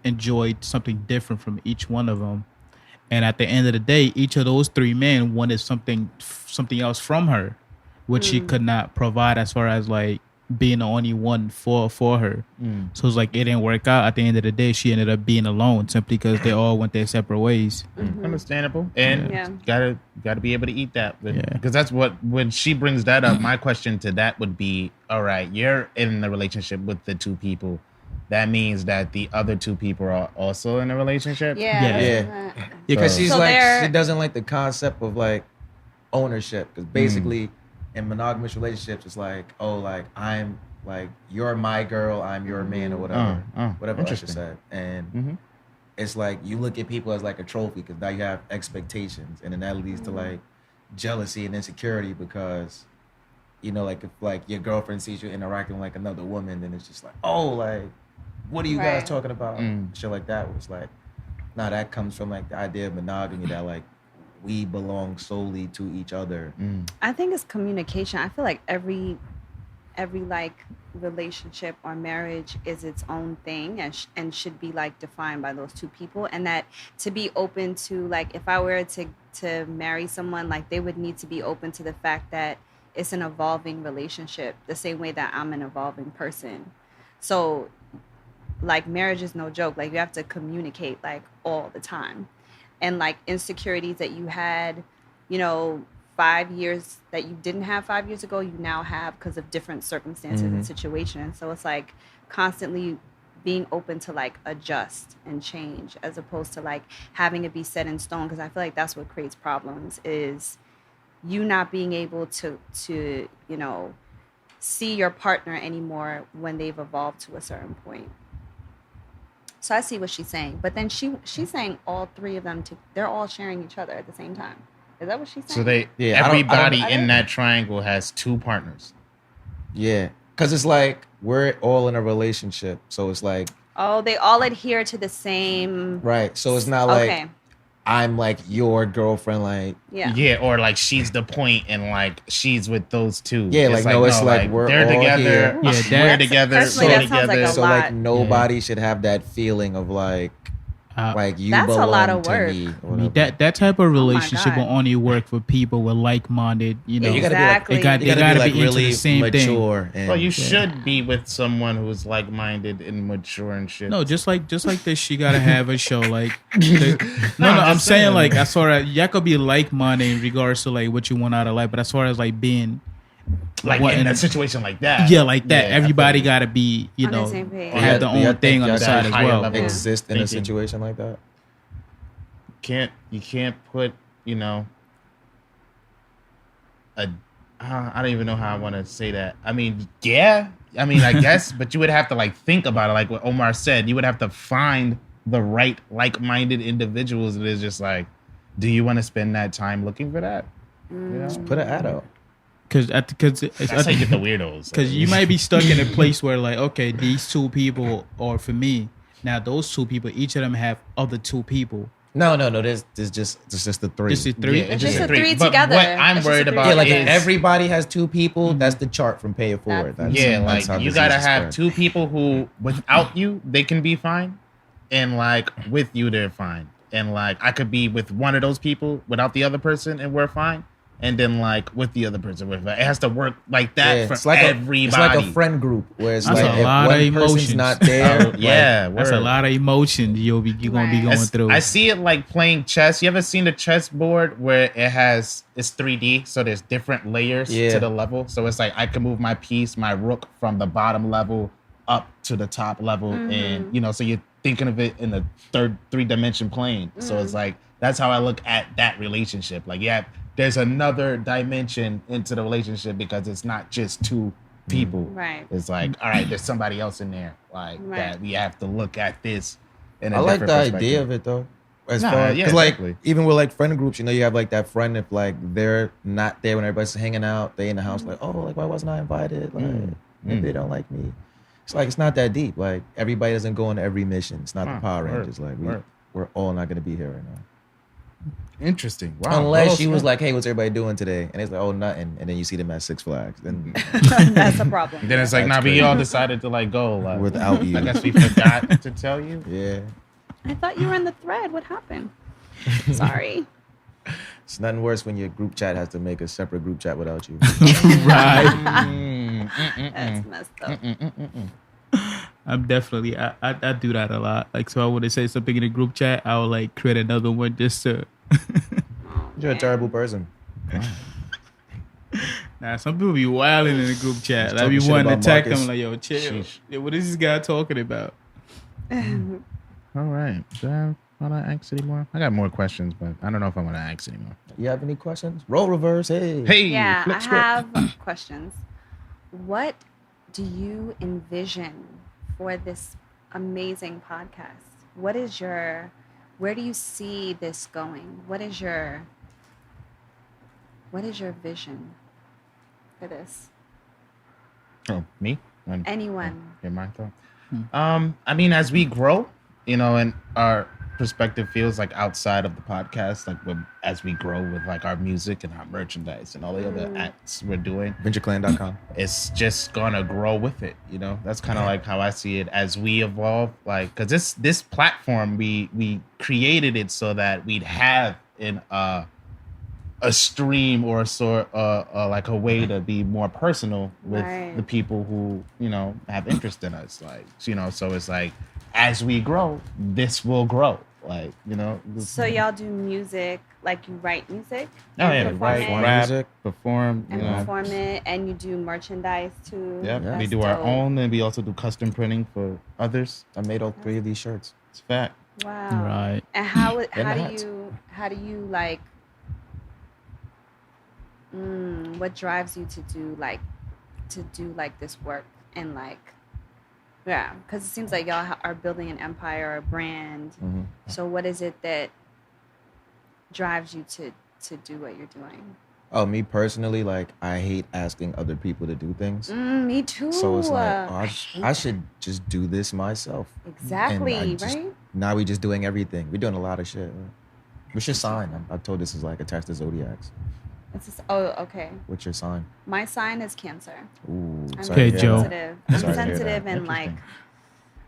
enjoyed something different from each one of them. And at the end of the day, each of those 3 men wanted something else from her, which she could not provide as far as like being the only one for her. So it's like it didn't work out. At the end of the day, she ended up being alone simply because they all went their separate ways. Understandable, and Yeah. gotta be able to eat that Yeah. because that's what when she brings that up. My question to that would be: all right, you're in the relationship with the 2 people. That means that the other 2 people are also in a relationship. Yeah. Yeah. that's Yeah. what- Because she's So like, they're- she doesn't like the concept of like ownership. Because basically, in monogamous relationships, it's like, oh, like I'm like you're my girl, I'm your man, or whatever, whatever Usher interesting. said. And it's like you look at people as like a trophy because now you have expectations, and then that leads to like jealousy and insecurity because like if like your girlfriend sees you interacting with like another woman, then it's just like, oh, like what are you guys Right. talking about? Shit like that was like, nah, that comes from like the idea of monogamy that like we belong solely to each other. I think it's communication. I feel like every like relationship or marriage is its own thing and should be like defined by those two people, and that to be open to, like, if I were to marry someone, like they would need to be open to the fact that it's an evolving relationship the same way that I'm an evolving person. So like marriage is no joke. Like you have to communicate like all the time, and like insecurities that you had, 5 years that you didn't have 5 years ago, you now have because of different circumstances and situations. So it's like constantly being open to like adjust and change, as opposed to like having it be set in stone. Because I feel like that's what creates problems, is you not being able to see your partner anymore when they've evolved to a certain point. So I see what she's saying, but then she's saying all three of them they're all sharing each other at the same time. Is that what she's saying? So everybody in that triangle has two partners. Yeah, because it's like we're all in a relationship, so it's like, oh, they all adhere to the same. Right. So it's not like Okay. I'm like your girlfriend, like Yeah. Or like she's the point and like she's with those two. Yeah, like, no, it's like we're they're all together. here. Yeah, We're together. personally, We're that sounds like together. a so lot. like nobody should have that feeling of like you That's a belong lot of to work. me. I mean, that type of relationship will God. only work for people with like-minded, Yeah, you gotta Exactly. be like, They you gotta gotta be be like into the really same thing. mature. And, Well, you should be with someone who's like-minded and mature and shit. No, just like this, she gotta have a show. Like, I'm saying like as far as y'all could be like-minded in regards to like what you want out of life, but as far as like being like in a situation like that. yeah, like that, Yeah, everybody gotta be On the same page. have their Do you own thing on the think side as higher well. level exist in a thinking. situation like that. You can't put, I don't even know how I want to say that. I mean, yeah. I mean, I guess, but you would have to like think about it. Like what Omar said, you would have to find the right like-minded individuals. It is just like, do you want to spend that time looking for that? Put an ad out. Because That's how you get the weirdos. Because you might be stuck in a place where like, okay, these two people are for me. Now those two people, each of them have other two people. No. There's just the three. This is three. Yeah, It's just the three But together. what I'm It's just worried the three about Yeah, like is if everybody has two people, that's the chart from Pay It Forward. That's, yeah, that's like how you gotta diseases have spread. two people who, without you, they can be fine, and like with you, they're fine. And like I could be with one of those people without the other person, and we're fine. And then like with the other person, we're fine. It has to work like that Yeah, for it's like everybody. it's like a friend group where it's That's like a if lot one of person's emotions. not there, yeah, That's a word. lot of emotions you're gonna be Right. going through. I see it like playing chess. You ever seen the chessboard where it's 3D, so there's different layers Yeah. to the level. So it's like I can move my piece, my rook, from the bottom level up to the top level, and so you're thinking of it in the third 3-dimension plane. So it's like that's how I look at that relationship. Like, yeah, there's another dimension into the relationship because it's not just two people. Right. It's like, all right, there's somebody else in there. Like Right. that we have to look at this in a I like different the perspective. idea of it though. As Nah, far yeah, because like exactly. even with like friend groups, you have like that friend if like they're not there when everybody's hanging out, they in the house like, oh, like why wasn't I invited? Like maybe they don't like me. It's like it's not that deep. Like everybody doesn't go on every mission. It's not the Power word, Rangers. Like word. we're all not gonna be here right now. Interesting. Wow. Unless she was like, hey, what's everybody doing today? And it's like, oh, nothing. And then you see them at Six Flags. Then That's a problem. Then it's like, That's nah, we crazy. all decided to like go. Like, without you. I guess we forgot to tell you. Yeah. I thought you were in the thread. What happened? Sorry. It's nothing worse when your group chat has to make a separate group chat without you. Right. That's messed up. I'm definitely I do that a lot. Like, so I would say something in a group chat, I would like create another one just to. You're a terrible person. Nah, some people be wilding in the group chat. Just I be talking shit wanting to about attack Marcus. them like, yo, chill. Sheesh. Yeah, what is this guy talking about? All right. Do I want to ask anymore? I got more questions, but I don't know if I want to ask anymore. You have any questions? Roll reverse. Hey. Hey, Yeah, flip I script. have questions. What do you envision for this amazing podcast? Where do you see this going? What is your vision for this? Oh, me? Anyone? In my thought. I mean, as we grow, and our perspective feels like outside of the podcast, like as we grow with like our music and our merchandise and all the other acts we're doing, ventureclan.com. it's just gonna grow with it, you know. That's kind of like how I see it as we evolve, like, because this platform, we created it so that we'd have a stream or a sort like a way to be more personal with the people who, you know, have interest in us, like, you know. So it's like, as we grow, this will grow, like, you know. So y'all do music, like you write music? Oh yeah, write, rap, music, perform, and perform it, and you do merchandise too. Yeah, we do our own, and we also do custom printing for others. I made all 3 of these shirts. It's fact. Wow. Right. And how do you like? What drives you to do like this work and like, yeah, because it seems like y'all are building an empire, a brand. Mm-hmm. So what is it that drives you to do what you're doing? Oh, me personally, like, I hate asking other people to do things. Me too. So it's like, I should just do this myself. Exactly, right? Now we just doing everything. We're doing a lot of shit. We should sign. I told this is like attached to Zodiacs. Okay. What's your sign? My sign is Cancer. Ooh, I'm Okay, Joe. sensitive. I'm Sorry to hear sensitive that. and like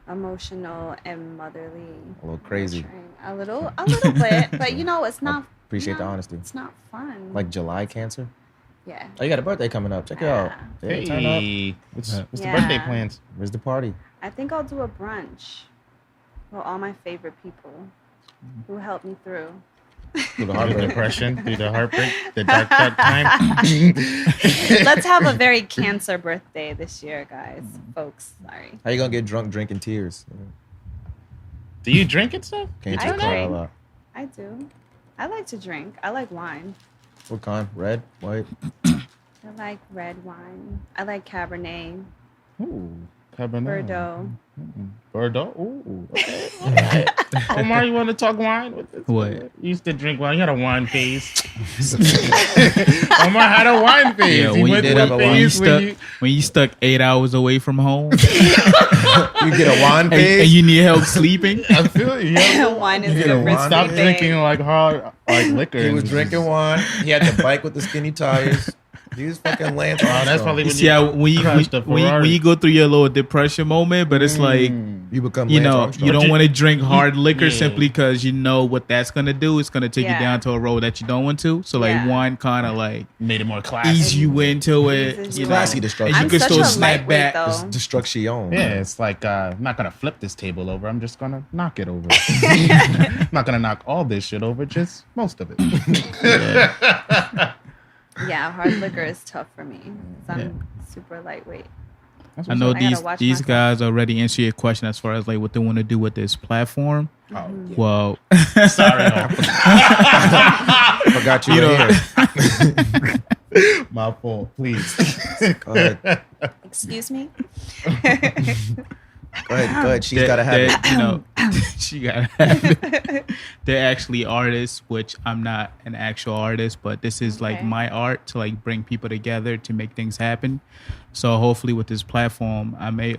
emotional and motherly. A little crazy. Nurturing. A little bit, but you know, it's not. Appreciate the honesty. It's not fun. Like July Cancer? Yeah. Oh, you got a birthday coming up. Check it out. Yeah, turn up. Hey, what's the birthday plans? Where's the party? I think I'll do a brunch with all my favorite people who helped me through. Through the depression, through the heartbreak, the dark time. Let's have a very Cancer birthday this year, guys. Folks, sorry. How you gonna get drunk drinking tears? Do you drink and stuff? Can you I take drink. Carl out? I do. I like to drink. I like wine. What kind? Red? White? I like red wine. I like Cabernet. Ooh, Cabernet. Bordeaux. Bordeaux? Ooh, okay. All right. Omar, you want to talk wine with us? What? You used to drink wine. You had a wine phase. Omar had a wine phase. Yeah, He when you went did through have a a wine phase when you stuck 8 hours away from home You get a wine and phase? you need help sleeping. I feel you. Yeah. Wine is You good get a for wine Stop phase? sleeping. drinking like hard, like liquor. He was and- drinking wine. He had the bike with the skinny tires. He was fucking Lance Armstrong. that's probably You when see how crashed the when Ferrari. you go through your little depression moment, but it's like, You become you Lance know, Armstrong. you don't want to drink hard liquor yeah. simply because you know what that's gonna do. It's gonna take you Yeah. down to a road that you don't want to. So like Yeah. wine kind of like made it more classy. ease you into it. Eases You you know, Classy and destruction. you I'm can such still a snap lightweight, back. though. It's destruction. Yeah, it's like I'm not gonna flip this table over. I'm just gonna knock it over. I'm not gonna knock all this shit over, just most of it. Yeah, hard liquor is tough for me. 'Cause I'm super lightwait. That's I what's know up. I gotta these watch these myself. guys already answered your question as far as like what they want to do with this platform. Oh, yeah. Well, Sorry, no. Forgot you You were know- here. My fault. Please. Go ahead. Excuse me? Go ahead. She's got to have it. You know, she got to have it. They're actually artists, which I'm not an actual artist, but this is like Okay. my art to like bring people together to make things happen. So hopefully with this platform, I may,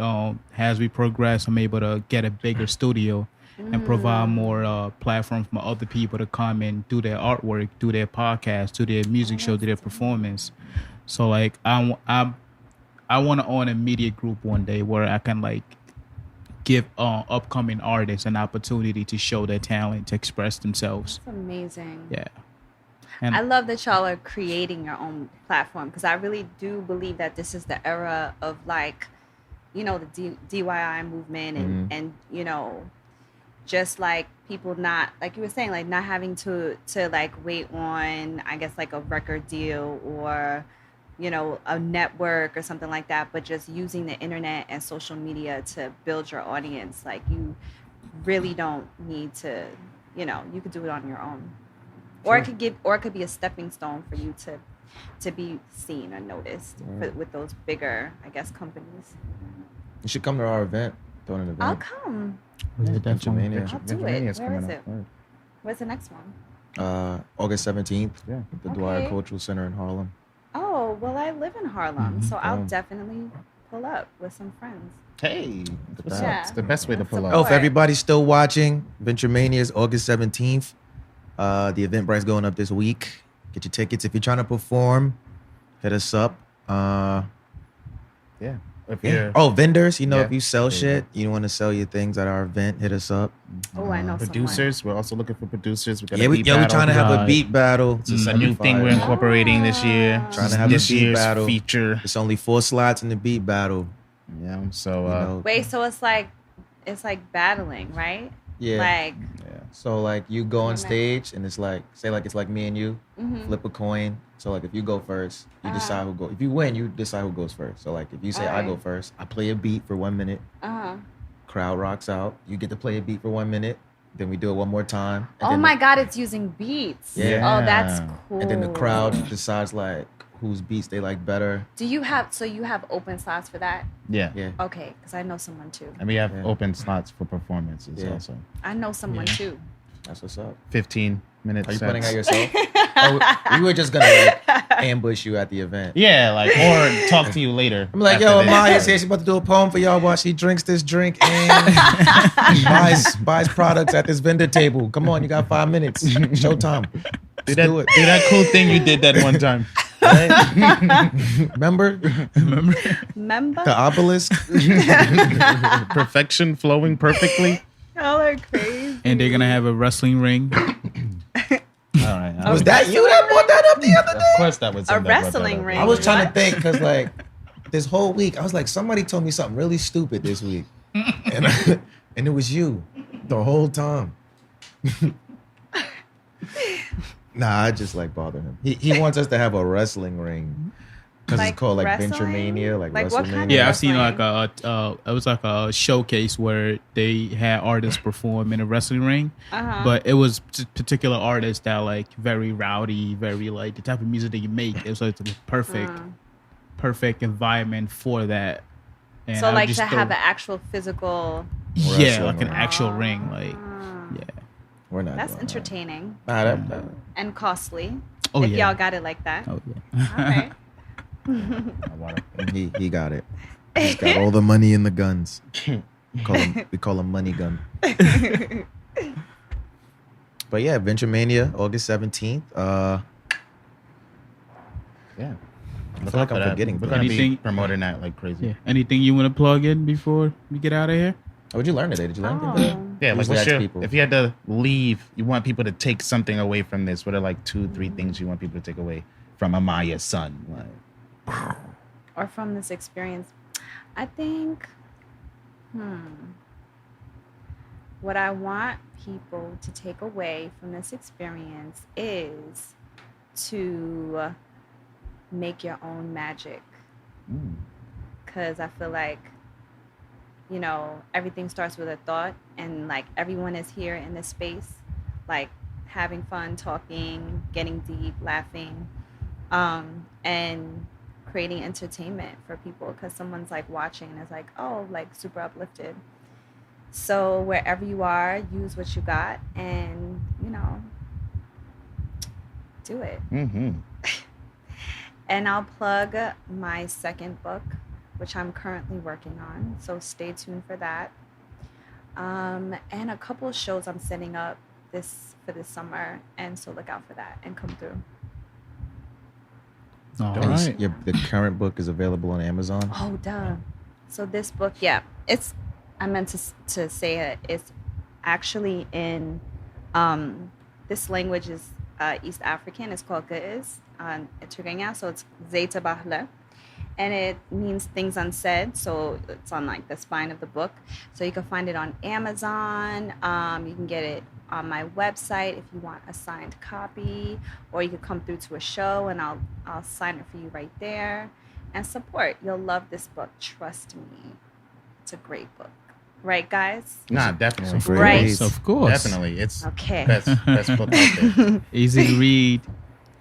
as we progress, I'm able to get a bigger studio and provide more platform for other people to come and do their artwork, do their podcast, do their music show, do their performance. So like I want to own a media group one day where I can like give upcoming artists an opportunity to show their talent, to express themselves. It's amazing. Yeah. And I love that y'all are creating your own platform because I really do believe that this is the era of like, you know, the DIY movement and you know, just like people not, like you were saying, like not having to like wait on, I guess, like a record deal or, you know, a network or something like that, but just using the internet and social media to build your audience. Like you really don't need to, you know, you could do it on your own. Or it could be a stepping stone for you to be seen or noticed with those bigger, I guess, companies. You should come to our event. Throwing an event. I'll come. Yeah, definitely. Venturemania. I'll do it. Venturemania's Where coming is up. it? Right. Where's the next one? August 17th. Yeah. At the Dwyer Okay. Cultural Center in Harlem. Oh, well, I live in Harlem, so I'll Boom. definitely pull up with some friends. Hey, what's Yeah. up? It's the best way to pull Oh, up. if everybody's still watching, Venture Mania is August 17th. The Eventbrite's going up this week. Get your tickets. If you're trying to perform, hit us up. Yeah. If Yeah. you're Oh, vendors. Yeah. If you sell There you shit, you want to sell your things at our event, hit us up. Oh, I know producers, we're also looking for producers. We got Yeah, a we're beat battle. trying to have a Right. beat battle. It's a new thing we're Fire. incorporating this year. Trying to have a this beat year's battle. feature. It's only 4 slots in the beat battle. Yeah. So You know? Wait, so it's like battling, right? Yeah. Like, Yeah. So like you go on Yeah, stage and it's like, say like it's like me and you, mhm. flip a coin. So like if you go first, you decide who go. If you win, you decide who goes first. So like if you say I go Alright. first, I play a beat for 1 minute. uh-huh. Crowd rocks out. You get to play a beat for 1 minute. Then we do it one more time. and Oh then my God, it's using beats. Yeah. Oh, that's cool. And then the crowd decides like whose beats they like better. Do you have open slots for that? yeah. Yeah. Okay, because I know someone too. And we have Yeah. open slots for performances Yeah. also. I know someone Yeah. too. That's what's up. 15 minutes. Are you putting out yourself? We were just gonna like ambush you at the event. Yeah, like or talk to you later. I'm like, after yo, this. Amaya's here. She's about to do a poem for y'all while she drinks this drink and buys products at this vendor table. Come on, you got 5 minutes. Showtime. Do Let's do it. that cool thing you did that one time. Remember Member? the obelisk? Perfection flowing perfectly. Y'all are crazy. And they're gonna have a wrestling ring. All right. Was that you that brought that up the other Of day? course that was A wrestling ring. I was trying to What? think because like this whole week I was like, somebody told me something really stupid this week, and and it was you the whole time. Nah, I just like bother him. He wants us to have a wrestling ring because Like it's called like wrestling? Venture Mania, like Like what WrestleMania. kind of Yeah, I've seen wrestling? like it was like a showcase where they had artists perform in a wrestling ring, Uh-huh. but it was particular artists that like very rowdy, very like the type of music that you make. It was like the perfect environment for that. And So I like just to have throw- an actual physical. yeah, wrestling like an ring. actual ring, like Ah. yeah. We're not. That's doing entertaining That. Nah, that- and costly. Oh if yeah. y'all got it like that. Oh yeah. All right. he got it. He's got all the money in the guns. We call him Money Gun. But yeah, Venture Mania, August 17th. Yeah. I feel like I'm forgetting We're things. gonna be Anything- promoting that like crazy. Yeah. Anything you want to plug in before we get out of here? What'd you learn today? Did you learn anything? Oh. Yeah, like Usually what's ask your, people. if you had to leave, you want people to take something away from this. What are like 2-3 things you want people to take away from Amaya Sunn? Like, Or from this experience, I think, what I want people to take away from this experience is to make your own magic. Because I feel like, everything starts with a thought, and like everyone is here in this space, like having fun, talking, getting deep, laughing, and creating entertainment for people, because someone's like watching and is like, oh, like super uplifted. So wherever you are, use what you got and, do it. mm-hmm. And I'll plug my second book, which I'm currently working on. So stay tuned for that. And a couple of shows I'm setting up for this summer. And so look out for that and come through. All And right. the current book is available on Amazon. Oh, duh. So this book, I meant to say it. It's actually in, this language is East African. It's called Ge'ez, Turgenya. So it's Zeta Bahle. And it means things unsaid. So it's on like the spine of the book. So you can find it on Amazon. You can get it on my website if you want a signed copy, or you could come through to a show and I'll sign it for you right there and support. You'll love this book. Trust me. It's a great book. Right, guys? Nah, definitely. Some great Right. reads. Of course. Definitely. It's Okay. best book out there. Easy to read.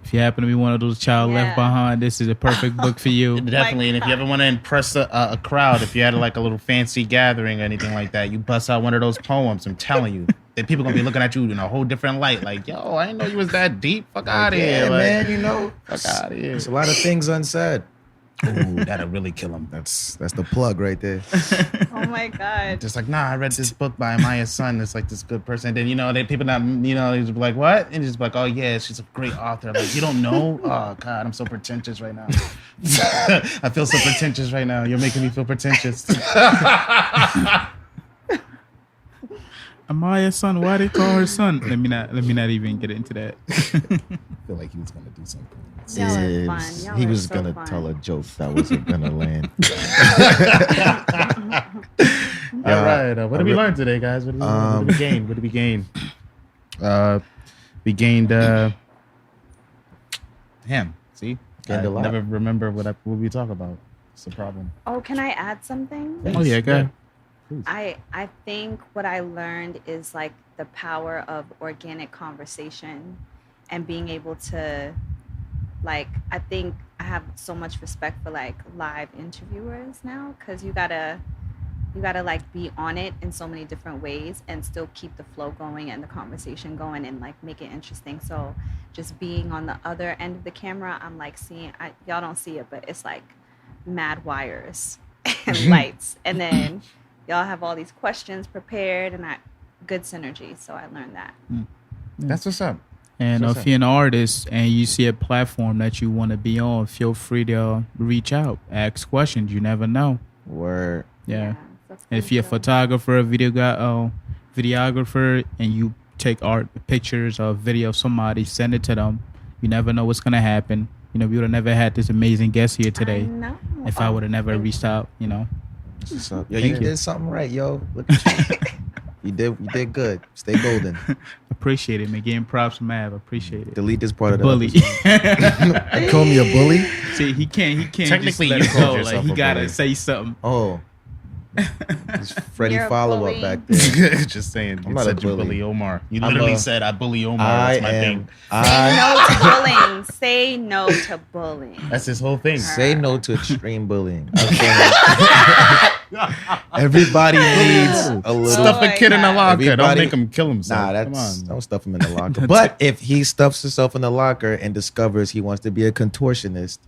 If you happen to be one of those child left Yeah. behind, this is a perfect book for you. Definitely. And if you ever want to impress a crowd, if you had like a little fancy gathering or anything like that, you bust out one of those poems. I'm telling you, then people gonna be looking at you in a whole different light. Like, yo, I didn't know you was that deep. Fuck out of here, Yeah, like, man. Fuck out of here. There's a lot of things unsaid. Ooh, that'll really kill him. That's the plug right there. Oh my God. Just like, nah, I read this book by Amaya Sunn. It's like this good person. And then, they people not, they just be like, what? And just be like, oh yeah, she's a great author. Like, you don't know? Oh God, I'm so pretentious right now. I feel so pretentious right now. You're making me feel pretentious. Amaya Sunn, why they call her son? Let me not even get into that. I feel like he was gonna do something. Y'all are fun. Y'all He are was so gonna fun. tell a joke that wasn't gonna land. All right. What did we learn today, guys? What did we gain? What did we gain? We gained. Damn. See, Gained I a lot. never remember what we talk about. It's a problem. Oh, can I add something? Oh yeah, go ahead. I think what I learned is like the power of organic conversation and being able to, like, I think I have so much respect for like live interviewers now, because you gotta like be on it in so many different ways and still keep the flow going and the conversation going and like make it interesting. So just being on the other end of the camera, I'm like seeing, y'all don't see it, but it's like mad wires and lights, and then y'all have all these questions prepared and good synergy. So I learned that. That's what's up. And if you're an artist and you see a platform that you want to be on, feel free to reach out, ask questions. You never know. Word. Yeah. So If you're a photographer, a videographer, and you take art pictures or video of somebody, send it to them. You never know what's gonna happen. We would have never had this amazing guest here today I know. if I would have never reached out. What's up? Yo, you did something right, yo. Look at you. You did good. Stay golden. Appreciate it, man. Getting props, Mav. Appreciate it. Delete this part of the Bully. episode. Call me a bully? See, he can't. Technically, just let you it called go. yourself Like he a gotta bully. say something. Oh. It's Freddie You're a follow-up bully. back there. Just saying. I'm You not said a you bully. bully Omar. You I'm literally a- said I bully Omar. I That's my am. thing. Say no to bullying. Say no to bullying. That's his whole thing. Say no to extreme bullying. Everybody needs a little. Stuff a kid in the locker. Don't Everybody- make him kill himself. Nah, Come that's on. don't stuff him in the locker. But if he stuffs himself in the locker and discovers he wants to be a contortionist,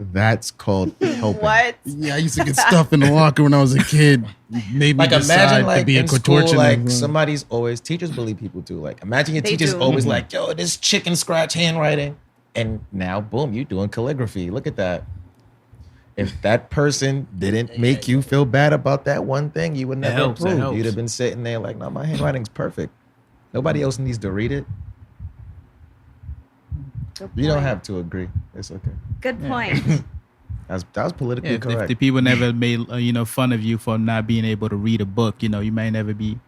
that's called helping. What? Yeah, I used to get stuff in the locker when I was a kid. Made me Like decide imagine to like be a in school, contortionist. like somebody's always teachers bully people too. Like imagine your They teacher's do. always like, yo, this chicken scratch handwriting, and now boom, you doing calligraphy. Look at that. If that person didn't make you feel bad about that one thing, you would never helps, it approve. helps. You'd have been sitting there like, no, my handwriting's perfect. Nobody else needs to read it. Good You don't point. have to agree. It's okay. Good point. That was politically If correct. the people never made fun of you for not being able to read a book, you may never be.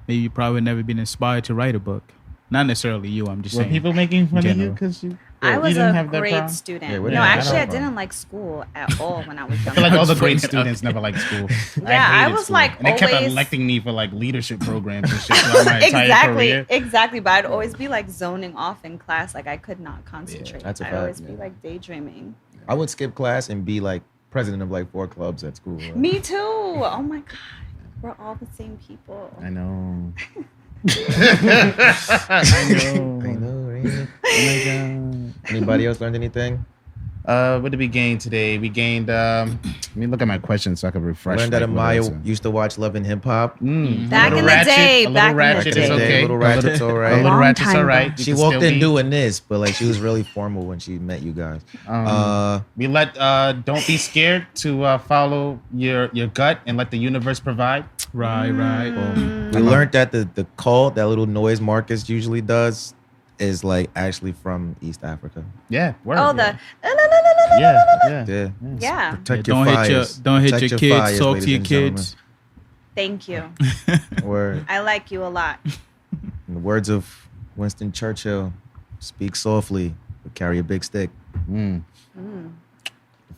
Maybe you probably never been inspired to write a book. Not necessarily you. I'm just Were saying. people making fun of you General. because you? I was didn't a have that great problem? student. Yeah, we No, didn't have actually, I that didn't like school at all when I was young. I feel like all the Just great bring it up. students never liked school. Yeah, I hated was, school. like, and they kept always- electing me for like leadership programs and shit throughout my entire career. Exactly. But I'd always be like zoning off in class. Like I could not concentrate. that's a I'd fact, always be yeah. like daydreaming. I would skip class and be like president of like 4 clubs at school. Right? Me too. Oh my God. We're all the same people. I know. I know, right? Oh my god. Anybody else learned anything? What did we gain today? We gained. Let me look at my questions so I can refresh. Learned that like, what is Amaya it? used to watch Love and Hip Hop. Back A in little the ratchet, day, a little back in the ratchet day. is okay. Little ratchet's all A right. little Long ratchet's time all ago. right. You She can walked still in be. doing this, but like she was really formal when she met you guys. We let don't be scared to follow your gut and let the universe provide. Right. We learned that the call, that little noise Marcus usually does, is like actually from East Africa. Yeah. Word. Oh, the Yeah. Yeah. yeah. Protect don't your hit your fires. don't hit Protect your kids. fires, Talk ladies to your and gentlemen. kids. Thank you. Word. I like you a lot. In the words of Winston Churchill, speak softly, but carry a big stick. The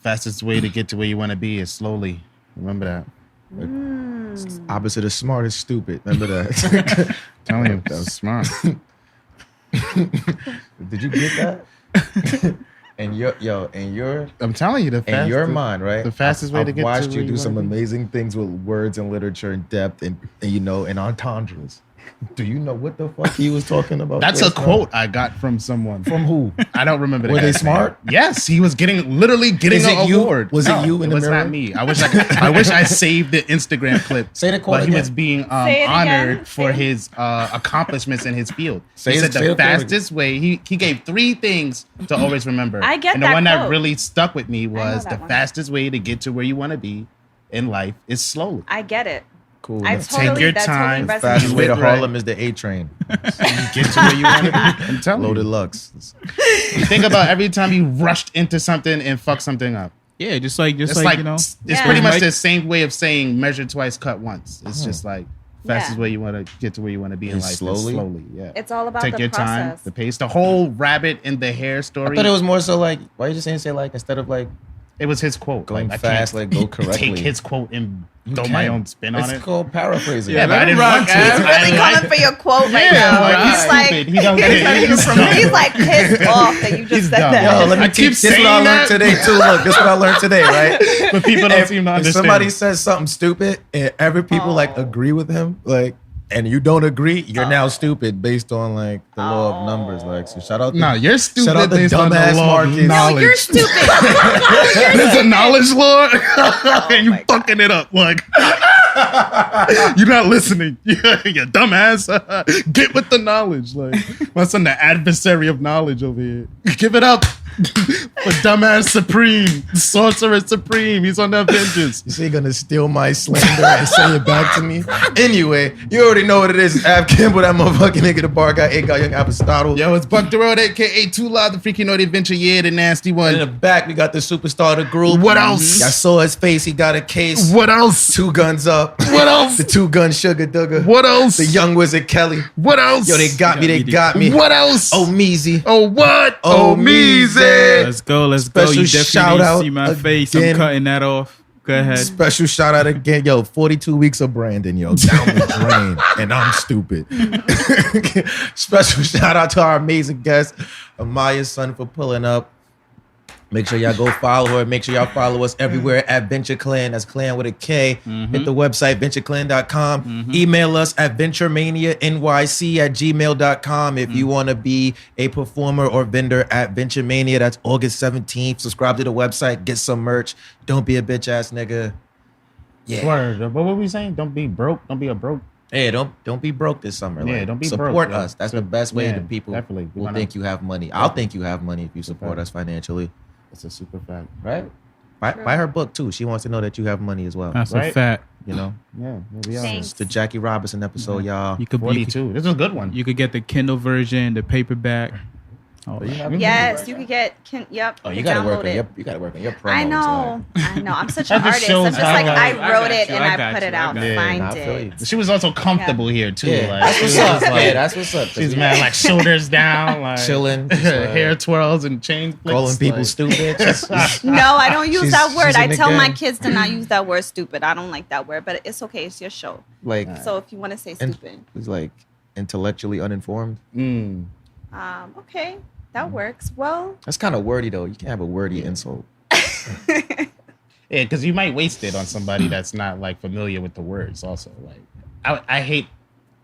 fastest way to get to where you want to be is slowly. Remember that. Opposite of smart is stupid. Remember that. Telling you, that was smart. Did you get that? And your I'm telling you, the in fastest. your mind, right? the fastest way to I've get to watched where you do you some wanna be. amazing things with words and literature and depth and and entendres. Do you know what the fuck he was talking about? That's a quote I got from someone. From who? I don't remember. Were they guy's name. smart? Yes, he was literally getting Is it an you? award. Was it you in the it was mirror? not me. I wish I saved the Instagram clip. Say the quote But he again. was being Say it honored again. for Say it. his accomplishments in his field. Say He it- said say the the quote fastest way. He gave 3 things to always remember. I get and the that one that quote. really stuck with me was that the one. fastest way to get to where you want to be in life is slowly. I get it. Cool. I Take totally, your that time. totally fastest resonates. way to Right. Harlem is the A train. You get to where you want to be. I'm telling Loaded you. Lux. Think about every time you rushed into something and fucked something up. Yeah, just like It's like, you know. it's Yeah. pretty much Like- the same way of saying measure twice, cut once. It's just like fastest Yeah. way you want to get to where you want to be in Is life. slowly? Slowly, yeah. It's all about Take the your process. time, the pace. The whole rabbit in the hair story. I thought it was more so like, why you just saying say like instead of like It was his quote. going I fast, can't like go correctly. take his quote and You throw my can. own spin on It's it. called paraphrasing. Yeah, but I didn't rock, want to. Ab. He's really coming for your quote right Yeah, now. like, He's he's like, stupid. He don't get it. he's like pissed off that you just He's said dumb. that. Yo, let me I teach. keep This is what I saying learned that. today too. Look, this is what I learned today, right? But people don't if, seem to if understand. somebody says something stupid and every people like agree with him, like, and you don't agree, you're now stupid based on like the law of numbers. Like, so shout out. To, No, you're stupid Shout out the based on the dumbass law of Marcus. No, knowledge. you're stupid. There's a knowledge law, and you my fucking it up. Like you're not listening. you dumbass. Get with the knowledge. Like my son, the adversary of knowledge over here. Give it up for dumbass supreme, sorcerer supreme. He's on the Avengers. You say you're gonna steal my slander and say it back to me? Anyway, you already know what it is. It's Ab Kimball, that motherfucking nigga, the bar guy, A guy, young Apostol. Yo, it's Buck the Road, aka Too Loud, the freaking naughty adventure. Yeah, the nasty In the one. back, we got the superstar of the group. What else? I saw his face. He got a case. What else? 2 guns up. What else? The 2-gun sugar dugger. What else? The young wizard Kelly. What else? Yo, they got me. They got me. What else? Oh, Meezy. Oh, what? Oh, Meezy. Let's go. Let's Special go. You definitely shout didn't out see my face. again. I'm cutting that off. Go ahead. Special shout out again. Yo, 42 weeks of Brandon, yo. Down the drain. And I'm stupid. Special shout out to our amazing guest, Amaya Sunn, for pulling up. Make sure y'all go follow her. Make sure y'all follow us everywhere at Venture Clan. That's clan with a K. Hit the website, ventureclan.com. Email us at venturemanianyc@gmail.com if you want to be a performer or vendor at Venturemania. That's August 17th. Subscribe to the website. Get some merch. Don't be a bitch ass nigga. Yeah. Word. What were we saying? Don't be broke. Don't be a broke. Hey, don't be broke this summer. Yeah, Like, don't be support broke, us. yo. That's the best way Yeah, that people definitely. We will wanna- think you have money. I'll think you have money if you support fact. us financially. It's a super fact. Right? Buy her book too. She wants to know that you have money as well. That's a Right? fact. You know? Yeah, here we are. Thanks. It's the Jackie Robinson episode, y'all. You could 42. This is a good one. You could get the Kindle version, the paperback. Oh, Yes, you could get. Yep. Oh, you could gotta download work on it. you gotta work on your promos. I know. I'm such an That just artist. shows I'm just how, like like, I I wrote got it you, and I I got put you, it I out. got and you. Find Nah, I feel it. She was also comfortable here too. Yeah, Like, that's she what's was up. like- Yeah, that's what's up. She's mad, like shoulders down, like Chilling, hair twirls and chain flicks. calling people like, stupid. Just- No, I don't use She's- that word. she's I in the tell my game. kids to not use that word stupid. I don't like that word, but it's okay. It's your show. like So if you want to say and stupid, it's like intellectually uninformed. okay, that works. Well, That's kind of wordy though. You can't have a wordy insult. Yeah, because you might waste it on somebody that's not like familiar with the words. Also, like I hate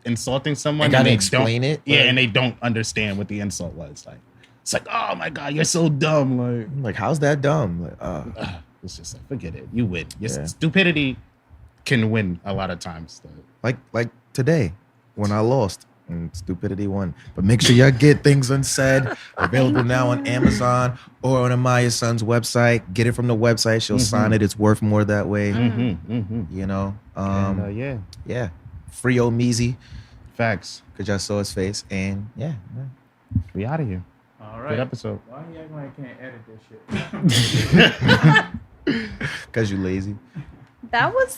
insulting someone. And gotta they explain don't- it, Yeah, like- and they don't understand what the insult was. Like it's like, oh my god, you're so dumb. Like I'm like, how's that dumb? Like, it's just like, forget it. You win. Your Yeah. stupidity can win a lot of times. like today when I lost and stupidity won. But make sure y'all get Things Unsaid available now on Amazon or on Amaya Sunn's website. Get it from the website. She'll sign it. It's worth more that way. You know. And, yeah, Yeah. Free old Meezy facts. because y'all saw his face. And yeah. We out of here. all right. Good episode. Why you acting like I can't edit this shit? Because you lazy. that was